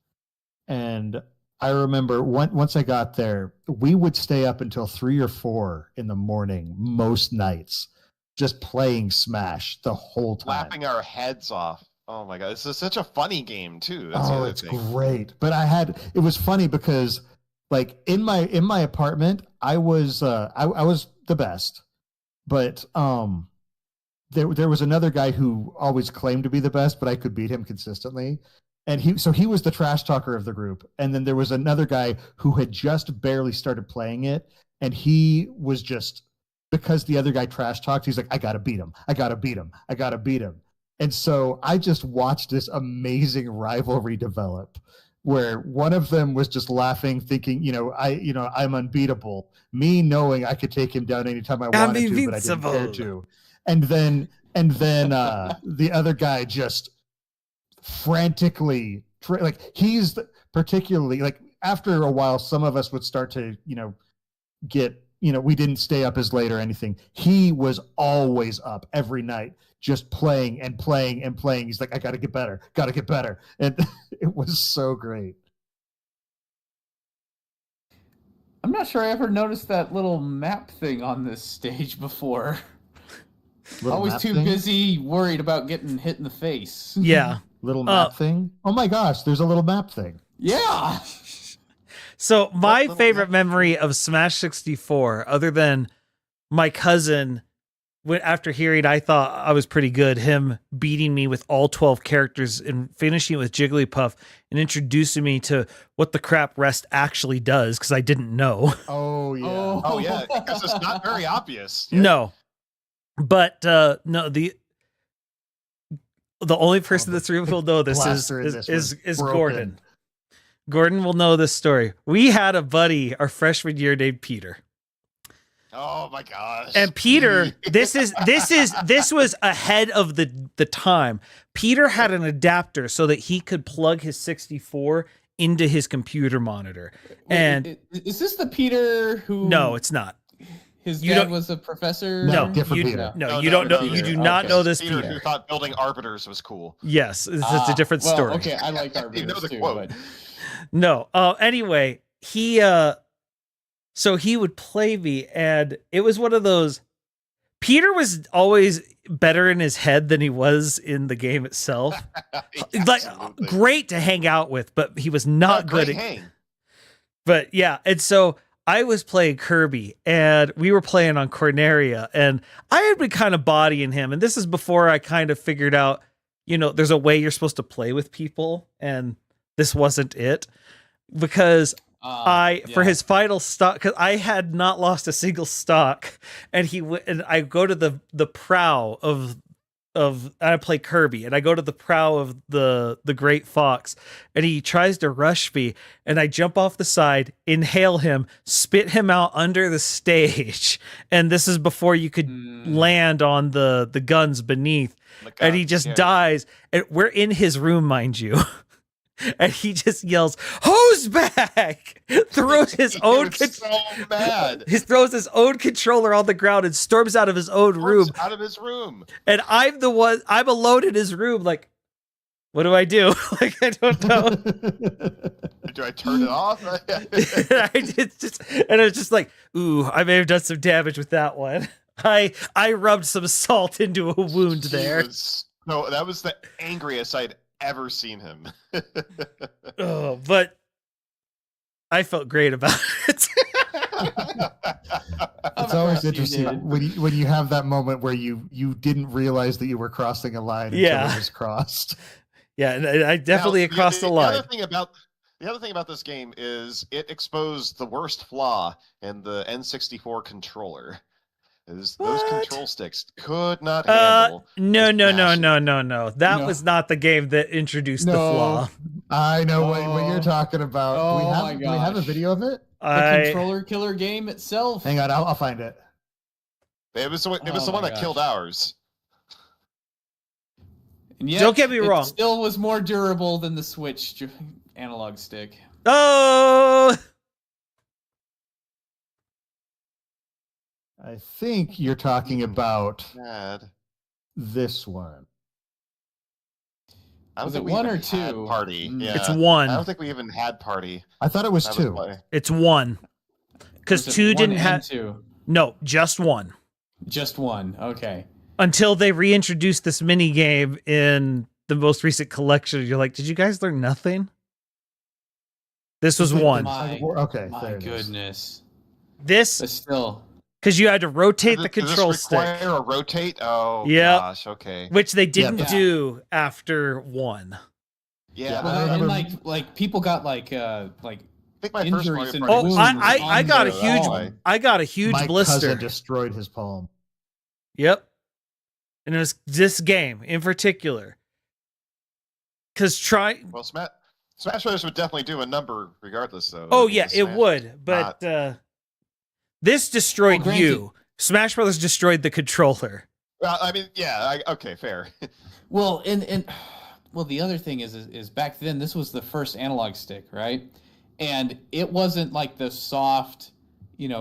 And I remember once I got there, we would stay up until 3 or 4 in the morning most nights, just playing Smash the whole time. Laughing our heads off. Oh my god, this is such a funny game too. That's the Oh, other it's thing. great. But it was funny because like in my apartment, I was the best. But there was another guy who always claimed to be the best, but I could beat him consistently. And he was the trash talker of the group. And then there was another guy who had just barely started playing it, and he was just, because the other guy trash talked, he's like, I gotta beat him. I gotta beat him. I gotta beat him. And so I just watched this amazing rivalry develop where one of them was just laughing, thinking, I'm unbeatable. Me knowing I could take him down anytime I wanted to, but I didn't care to. And then the other guy just frantically, particularly like after a while, some of us would start to, get, we didn't stay up as late or anything. He was always up every night, just playing and playing and playing. He's like, I got to get better. And it was so great. I'm not sure I ever noticed that little map thing on this stage before. Little Always map too thing? busy worried about getting hit in the face. yeah. Little map thing. Oh my gosh, there's a little map thing. Yeah. So my little favorite map? memory of Smash 64, other than my cousin, after hearing I thought I was pretty good, him beating me with all 12 characters and finishing it with Jigglypuff and introducing me to what the crap rest actually does, because I didn't know. Oh yeah. Oh yeah, because it's not very obvious. No. But no, the only person that's room will know this Blaster in this is was broken. Gordon. Gordon will know this story. We had a buddy our freshman year named Peter. Oh my gosh. And Peter, this was ahead of the time. Peter had an adapter so that he could plug his 64 into his computer monitor. And is this the Peter who? no, it's not. His You dad don't- was a professor. No, No, different you- Peter. No, you don't know. You do not Okay. know this Peter Peter. who thought building arbiters was cool. Yes, it's a different well, story. Okay, I like our You know the too, quote. but No. Anyway, he so he would play me, and it was one of those. Peter was always better in his head than he was in the game itself. Like Absolutely. great to hang out with, but he was not Great good at. hang. But yeah, and so I was playing Kirby, and we were playing on Corneria, and I had been kind of bodying him, and this is before I kind of figured out, there's a way you're supposed to play with people, and this wasn't it, because for his final stock, because I had not lost a single stock, and and I go to the prow of I play Kirby, and I go to the prow of the Great Fox, and he tries to rush me, and I jump off the side, inhale him, spit him out under the stage, and this is before you could land on the guns beneath, and he just dies, and we're in his room, mind you. And he just yells, "Hose back!" Throws his own so mad. He throws his own controller on the ground and storms out of his own room. Out of his room. And I'm alone in his room. Like, what do I do? Like, I don't know. Do I turn it off? And I was just like, ooh, I may have done some damage with that one. I rubbed some salt into a wound there. No, that was the angriest I'd ever seen him. Oh, but I felt great about it. It's always interesting when you have that moment where you didn't realize that you were crossing a line until Yeah. it was crossed. Yeah, and I definitely Now, across the The line. other thing about this game is it exposed the worst flaw in the N64 controller. Is those What? control sticks could not handle. No. mashing. That No. was not the game that introduced the No. flaw. I know what you're Oh. talking about. Oh my Do we have a gosh. video of it? The controller killer game itself. Hang on, I'll find it. It was the Oh one my that gosh. killed ours. And yet, Don't get me wrong. It still was more durable than the Switch analog stick. Oh, I think you're talking about Bad. this one. I don't Was think it we one even or two? had Party. Mm. Yeah. it's I don't one. think we even had Party. I thought it was That would two. play. It's one. Because Was it 2 one didn't and have. two. No, just one. Just one. Okay. Until they reintroduced this mini game in the most recent collection. You're like, did you guys learn nothing? This was one. Okay, My there it is. goodness. This, But still. because you had to rotate the Does control this stick, require a rotate? Oh, Yep. gosh. Okay. which they didn't Yeah. do after one. Yeah. Well, I and remember- like people got like I think my first injuries Mario and Party Oh, was wounds I on got a their huge, palm. I got a huge My blister. cousin destroyed his palm. Yep. And it was this game in particular. Because Well, Smash Brothers would definitely do a number regardless, though. oh I mean, yeah, the it Smash- would, but this destroyed Well, you. Smash Brothers destroyed the controller. Well, I mean, yeah. Okay, fair. Well, and well, the other thing is back then this was the first analog stick, right? And it wasn't like the soft,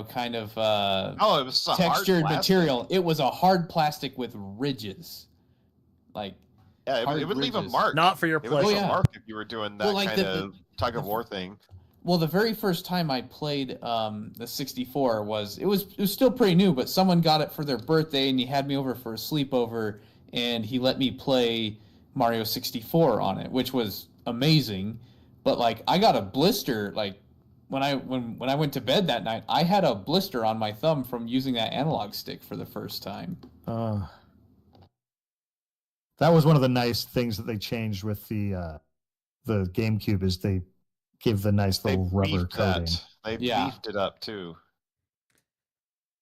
kind of Oh, it was a hard textured plastic. material. It was a hard plastic with ridges, like Yeah, hard it would leave a ridges. mark. Not for your It would pleasure. leave Oh, a yeah. mark if you were doing that Well, like kind the- of tug of war thing. Well, the very first time I played the 64 it was still pretty new, but someone got it for their birthday and he had me over for a sleepover and he let me play Mario 64 on it, which was amazing. But like I got a blister like when I went to bed that night, I had a blister on my thumb from using that analog stick for the first time. That was one of the nice things that they changed with the GameCube is they give the nice They little rubber beefed coating. that. They Yeah. beefed it up too.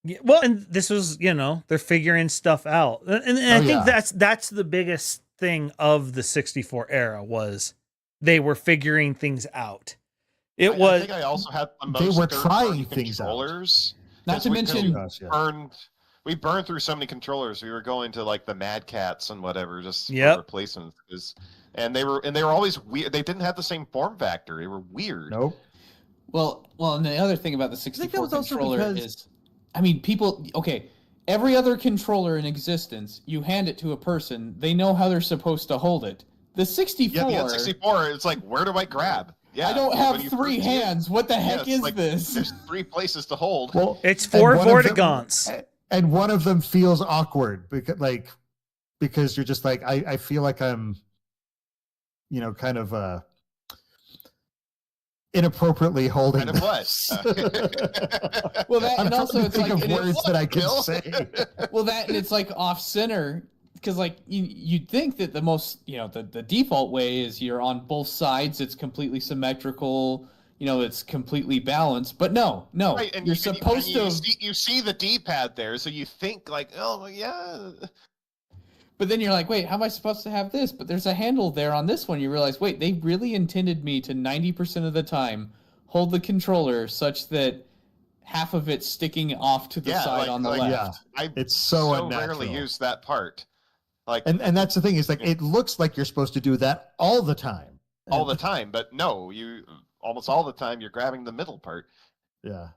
Yeah, well, and this was, they're figuring stuff out. And I think that's the biggest thing of the 64 era was they were figuring things out. I think I also had the most They were third-party trying things out. controllers. Not 'Cause to mention we burned through so many controllers. We were going to like the Mad Cats and whatever, just Yep. for replacements. And they were always weird. They didn't have the same form factor. They were weird. Nope. Well, and the other thing about the think that 64 was also controller because- is, I mean, people. Okay, every other controller in existence, you hand it to a person, they know how they're supposed to hold it. The 64. Yeah, the N64. It's like, where do I grab? Yeah, I don't when have you three first see it, hands. What the heck it's is like, this? There's 3 places to hold. Well, It's and 4 one of them- Vortigons. and one of them feels awkward because you're just like I feel like I'm kind of inappropriately holding Kind of what? this. Well, that I'm and trying also to it's think like of and words it's, that I can Bill? say. well that and it's like off center because like you'd think that the most the default way is you're on both sides. It's completely symmetrical. It's completely balanced. But no, Right, and you're you supposed to. you see the D-pad there, so you think like, oh yeah. But then you're like, wait, how am I supposed to have this? But there's a handle there on this one. You realize, wait, they really intended me to 90% of the time hold the controller such that half of it's sticking off to the side on the left. I It's so rarely unnatural. use that part. Like And that's the thing is like it looks like you're supposed to do that all the time. all the time, but no, you almost all the time you're grabbing the middle part. Yeah.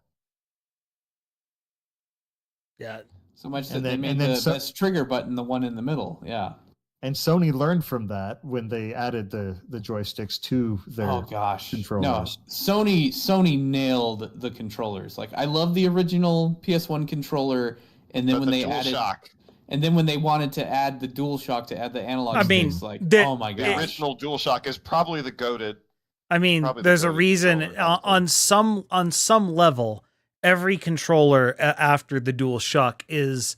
Yeah. So much that And they then- made and then the so- best trigger button the one in the middle. Yeah. And Sony learned from that when they added the joysticks to their Oh gosh. controllers. No, Sony nailed the controllers. Like I love the original PS1 controller, and then But when the they added, DualShock, and then when they wanted to add the DualShock to add the analog I mean, sticks, like the- oh my the gosh. original DualShock is probably the goated. I mean, Probably the there's a goated reason controller, on some level, every controller after the DualShock is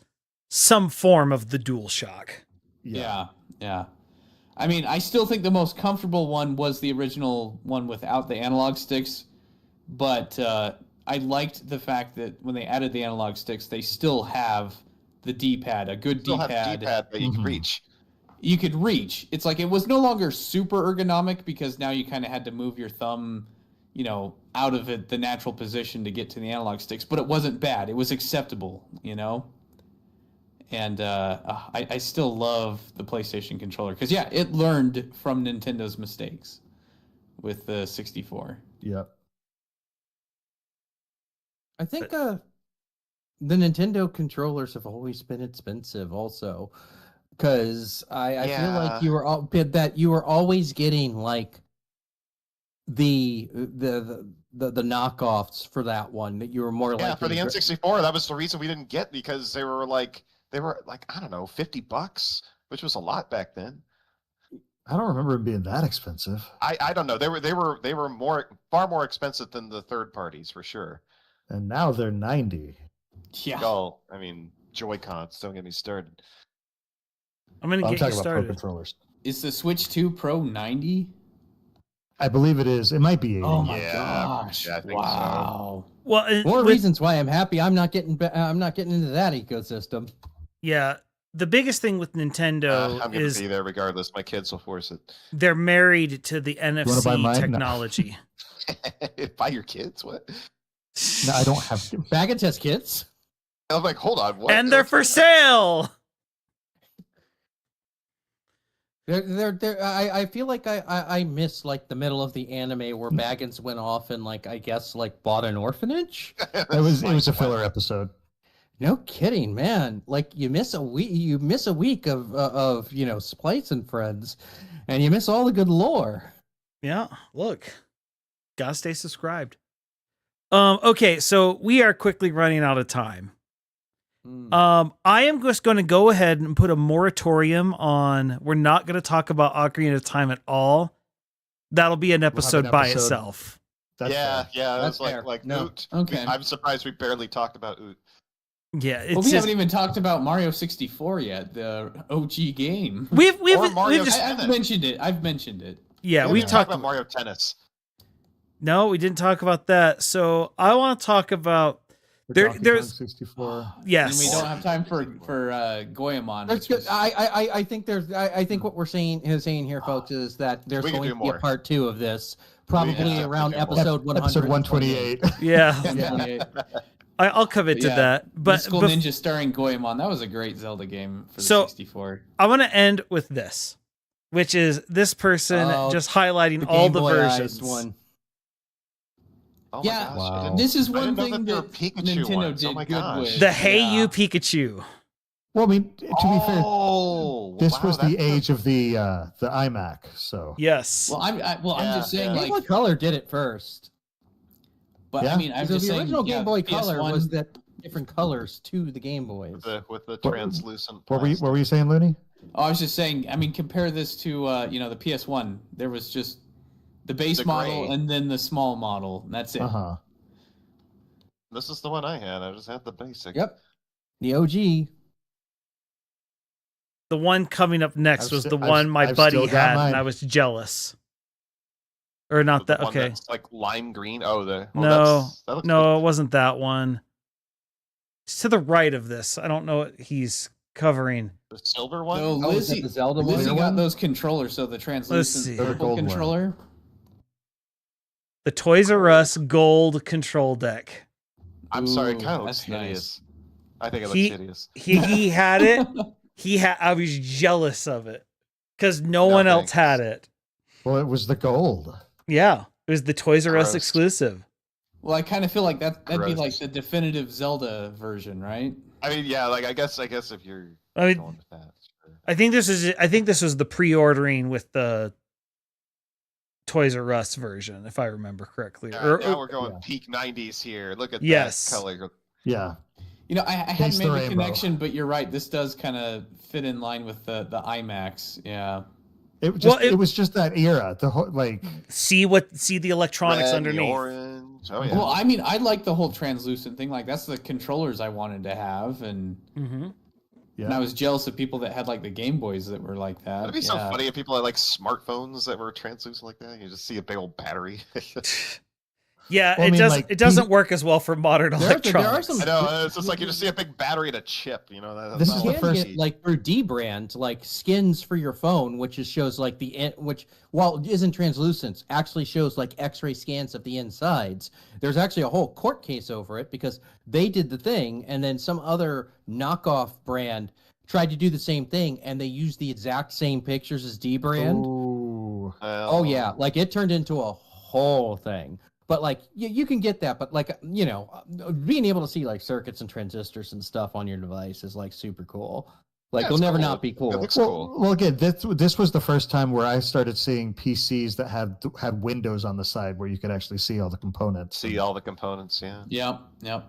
some form of the DualShock. Yeah. I mean, I still think the most comfortable one was the original one without the analog sticks, but I liked the fact that when they added the analog sticks, they still have the D-pad, a good Still have D-pad. D-pad that you can Mhm. reach. You could reach. It's like it was no longer super ergonomic because now you kind of had to move your thumb, out of the natural position to get to the analog sticks, but it wasn't bad. It was acceptable, And I still love the PlayStation controller because, yeah, it learned from Nintendo's mistakes with the 64. Yep. I think the Nintendo controllers have always been expensive, also, because I feel like you were always getting like the knockoffs for that one, that you were more Yeah, likely for the to N64, that was the reason we didn't get, because they were like I don't know, $50, which was a lot back then. I don't remember it being that expensive. I don't know. They were far more expensive than the third parties for sure. And now they're 90. Yeah. Oh, I mean, Joy-Cons, don't get me started. I'm gonna I'm get you talking about pro started. controllers. Is the Switch 2 Pro 90? I believe it is. It might be 80. Oh my Yeah, gosh! yeah, I think so. Wow. Well, More with- reasons why I'm happy I'm not getting into that ecosystem. Yeah, the biggest thing with Nintendo I'm going is to be there regardless. My kids will force it. they're married to the wanna buy NFC mine? No. technology. Buy your kids? What? No, I don't have. Bag of test kits. I'm like, hold on. What? And they're for sale. I feel like I miss like the middle of the anime where Baggins went off and I guess bought an orphanage. It was a filler episode. No kidding, man. Like you miss a week of Splice and Friends, and you miss all the good lore. Yeah, look. Gotta stay subscribed. Okay, so we are quickly running out of time. I am just going to go ahead and put a moratorium on. We're not going to talk about Ocarina of Time at all. That'll be an episode by episode. itself. That's yeah, fair. yeah. That's That's fair. like No. Oot. Okay. I'm surprised we barely talked about Oot. Yeah, Well, it's we just, haven't even talked about Mario 64 yet, the OG game. we've Or Mario just Tennis. I've mentioned it. yeah, We we've didn't talked about Mario Tennis. No, we didn't talk about that. So I want to talk about For There- Donkey there's- Kong 64. yes. And we don't have time for Goemon. That's which good. is- I think what we're saying here, folks, is that there's We can going do to be a more. part 2 of this, probably Yeah, around definitely. episode 100. Episode 128. Yeah, 128. I'll commit to Yeah. that. But Mystical bef- Ninja starring Goemon. That was a great Zelda game for the So- 64. I want to end with this, which is this person Oh, just highlighting The all Game the Boy versions. Eyes one. Oh Yeah. my gosh. Wow. I didn't, This is I one didn't know thing there were that Pikachu Nintendo ones. did Oh my good gosh. with. The Hey Yeah. You Pikachu. Well, I mean, to be fair, Oh, this wow, was the that's age of the iMac. So Yes. Well, I'm just saying, Yeah. Game Boy like, Color did it first. but Yeah. I mean, I'm So just the saying, original yeah, Game Boy PS1 Color was that different colors to the Game Boys. with the What- translucent. what plastic. were you saying, Looney? Oh, I was just saying. I mean, compare this to the PS1. There was just the base The model gray. and then the small model. And that's it. Uh huh. This is the one I had. I just had the basic. Yep. The OG. The one coming up next I've was sti- the I've- one my I've buddy still got had, and mine. I was jealous. Or not The that. one Okay. that's like lime green. Oh, No, that looks no, good. it wasn't that one. It's to the right of this. I don't know what he's covering. The silver one. So Oh, is that Lizzie, the Zelda one? Lizzie Clear got one? those controllers. So the see. translucent The purple gold one. controller. The Toys R Us gold control deck. I'm sorry, it Ooh, kind of looks that's nice. hideous. I think it looks He- hideous. He had it. I was jealous of it because no No, one else thanks. had it. Well, it was the gold. Yeah, it was the Toys R Us Gross. exclusive. Well, I kind of feel like that'd be Gross. like the definitive Zelda version, right? I mean, yeah, like I guess if you're I mean, going with that, sure. I think this was the pre-ordering with the Toys R Us version, if I remember correctly. Yeah, Or- now we're going yeah. peak '90s here. Look at Yes. that color. Yeah. You know, I hadn't Taste the made the rainbow. connection, but you're right. This does kind of fit in line with the IMAX. Yeah. It was Well, just it- it was just that era. The whole like see the electronics Red, the underneath. orange. Oh yeah. Well, I mean, I like the whole translucent thing. Like that's the controllers I wanted to have, and Mm-hmm. And I was jealous of people that had like the Game Boys that were like that. That'd be so funny if people had like smartphones that were translucent like that. You just see a big old battery. Yeah, Well, I mean, like, it doesn't work as well for modern There are electronics. some- I know, it's just like you just see a big battery and a chip, you know. This You is the can first- get, like, through D-brand, like skins for your phone, which shows like which, while it isn't translucent, actually shows like X-ray scans of the insides. There's actually a whole court case over it because they did the thing, and then some other knockoff brand tried to do the same thing, and they used the exact same pictures as D-brand. Ooh. Oh yeah, like it turned into a whole thing. But like you can get that, but like being able to see like circuits and transistors and stuff on your device is like super cool. Like Yeah, it'll it's never cool. not be cool. It looks cool. Well, again, this was the first time where I started seeing PCs that had windows on the side where you could actually see all the components. See all the components, yeah. Yep.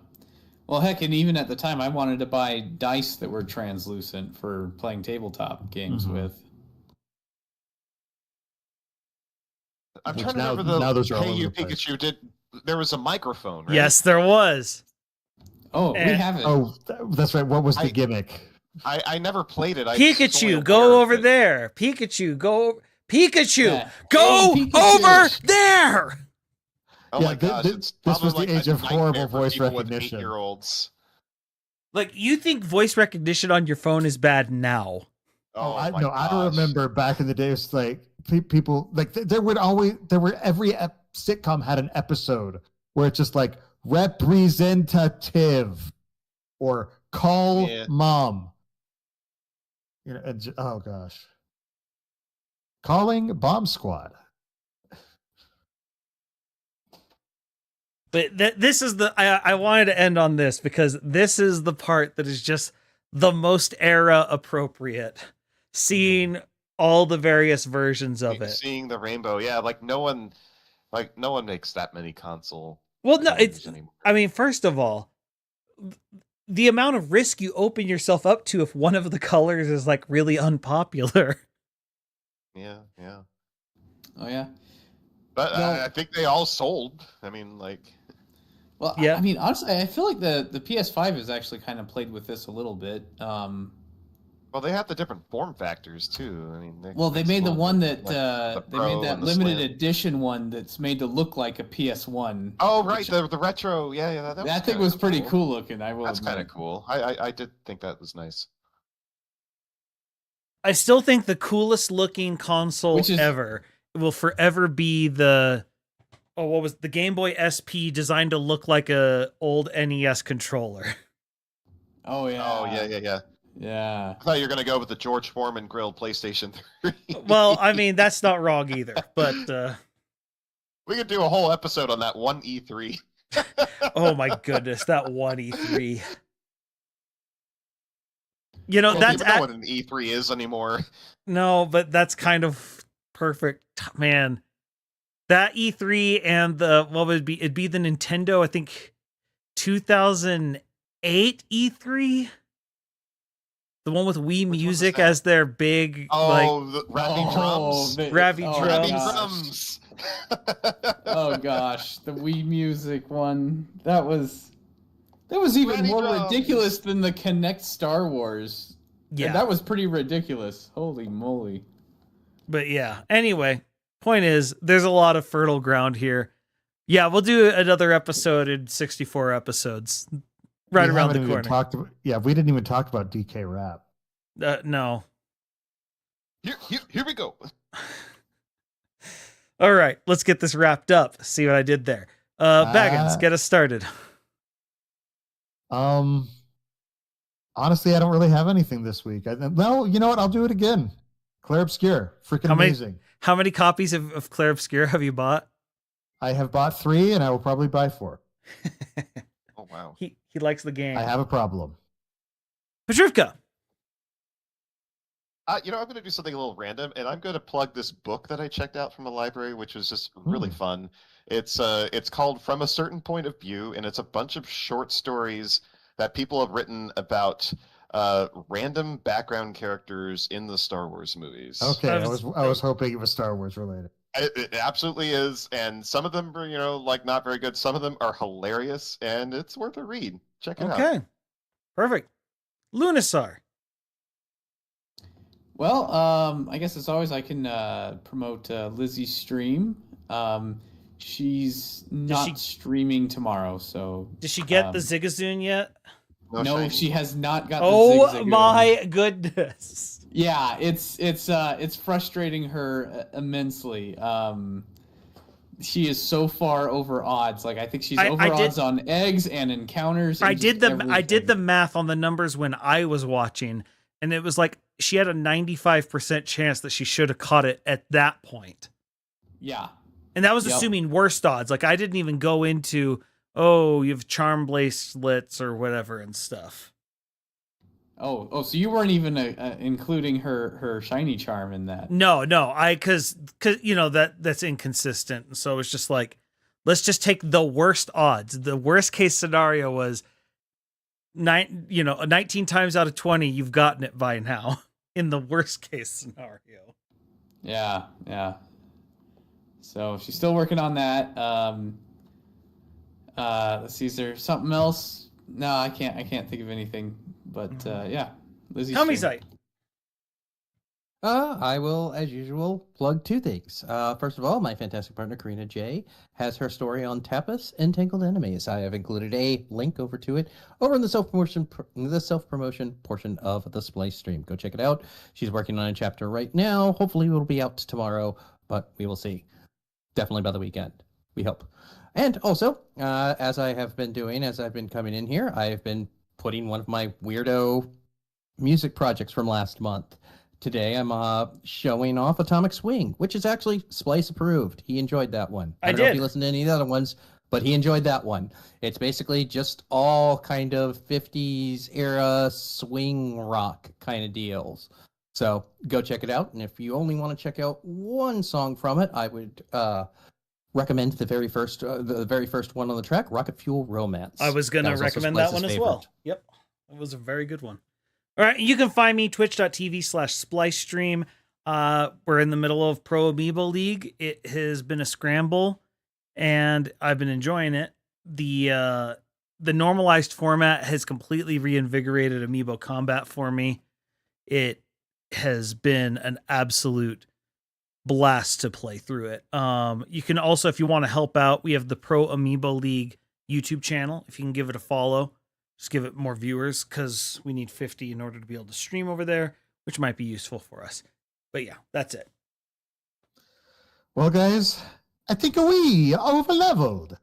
Well, heck, and even at the time, I wanted to buy dice that were translucent for playing tabletop games with. I'm Which trying to now- remember now those the are all Hey over You the place. Pikachu did. There was a microphone, right? Yes, there was. Oh, we have it. Oh, that's right. What was the I- gimmick? I never played it. I was only Pikachu, aware go of over it. there. Pikachu, go. Pikachu, Yeah. go Hey, Pikachu. over there. Oh Yeah, my gosh, it's this was probably the like age a of horrible nightmare for voice people with recognition. 8-year-olds. Like, you think voice recognition on your phone is bad now? Oh, I my know. I gosh. remember back in the days, like people like there were every sitcom had an episode where it's just like representative or call Yeah. mom. You know, oh gosh, calling bomb squad. But this is I wanted to end on this because this is the part that is just the most era appropriate. Seeing all the various versions of it. Seeing the rainbow, yeah, like no one makes that many console. Well, no, games it's. anymore. I mean, first of all, the amount of risk you open yourself up to if one of the colors is like really unpopular. Yeah. Oh, yeah. But Well- I think they all sold. I mean, like, Well, Yeah. I mean, honestly, I feel like the PS5 has actually kind of played with this a little bit. well, they have the different form factors too. I mean, They made the one that the they made Pro that and the limited Slim. edition one that's made to look like a PS1. Oh, right, which- the retro. Yeah, that that thing kinda was pretty cool looking. I will. That's admit. kind of cool. I did think that was nice. I still think the coolest looking console Which is- ever will forever be the what was the Game Boy SP designed to look like a old NES controller. Oh yeah. Oh yeah. Yeah. I thought you were gonna go with the George Foreman grilled PlayStation 3. Well, I mean, that's not wrong either, but We could do a whole episode on that one E3. oh my goodness, that one E3. You know, I don't that's even know what an E3 is anymore. no, but that's kind of perfect, man. That E3 and the what would it be? It'd be the Nintendo, I think, 2008 E3, the one with Wii was Music that? as their big Oh, the Ravi drums. Ravi Ravi drums. drums. Oh gosh, the Wii Music one. That was even Ravi more drums. ridiculous than the Kinect Star Wars. Yeah, And that was pretty ridiculous. Holy moly. but yeah. Anyway, point is, there's a lot of fertile ground here. Yeah, we'll do another episode in 64 episodes, right We around haven't the even corner. talked about- we didn't even talk about DK Rap. No. Here we go. All right, let's get this wrapped up. See what I did there. Baggins, get us started. Honestly, I don't really have anything this week. No, you know what? I'll do it again. Claire Obscure, freaking How many- amazing. How many copies of Claire Obscure have you bought? I have bought 3, and I will probably buy 4. Oh wow. He likes the game. I have a problem. Petrivka. I'm going to do something a little random, and I'm going to plug this book that I checked out from the library, which was just really fun. It's called From a Certain Point of View, and it's a bunch of short stories that people have written about random background characters in the Star Wars movies. Okay, I was hoping it was Star Wars related. It absolutely is, and some of them are, like not very good. Some of them are hilarious, and it's worth a read. Check it out. Okay. Perfect. Lunasar. Well, I guess as always, I can promote Lizzie's stream. She's not streaming tomorrow, so. Did she get the Zigazoo yet? No, No, shiny. she has not got. Oh the Zigzagoon. my goodness! Yeah, it's frustrating her immensely. She is so far over odds. Like I think she's over odds on eggs and encounters. And I did the math on the numbers when I was watching, and it was like she had a 95% chance that she should have caught it at that point. Yeah. And that was assuming worst odds. Like I didn't even go into, oh, you have charm bracelets or whatever and stuff. Oh, so you weren't even including her shiny charm in that? No, cause you know that's inconsistent. And so it's just like, let's just take the worst odds. The worst case scenario was 19 times out of 20, you've gotten it by now in the worst case scenario. Yeah. So she's still working on that. Let's see, is there something else? No, I can't think of anything. But yeah, Lizzie. Comizite. I will, as usual, plug two things. First of all, my fantastic partner Karina J has her story on Tapas Entangled Enemies. I have included a link over to it over in the self-promotion portion of the Splice stream. Go check it out. She's working on a chapter right now. Hopefully, it will be out tomorrow, but we will see. Definitely by the weekend, we hope. And also, as I have been doing, as I've been coming in here, I have been putting one of my weirdo music projects from last month. Today I'm showing off Atomic Swing, which is actually Splice approved. He enjoyed that one. I don't know if you listened to any of the other ones, but he enjoyed that one. It's basically just all kind of 50s era swing rock kind of deals. So go check it out. And if you only want to check out one song from it, I would recommend the very first one on the track, Rocket Fuel Romance. I was going to recommend that one as well. Yep. It was a very good one. All right. You can find me twitch.tv/splice stream. We're in the middle of Pro Amiibo League. It has been a scramble and I've been enjoying it. The normalized format has completely reinvigorated Amiibo combat for me. It has been an absolute blast to play through it. You can also, if you want to help out, we have the Pro Amiibo League YouTube channel. If you can give it a follow, just give it more viewers because we need 50 in order to be able to stream over there, which might be useful for us. But yeah, that's it. Well, guys, I think we overleveled.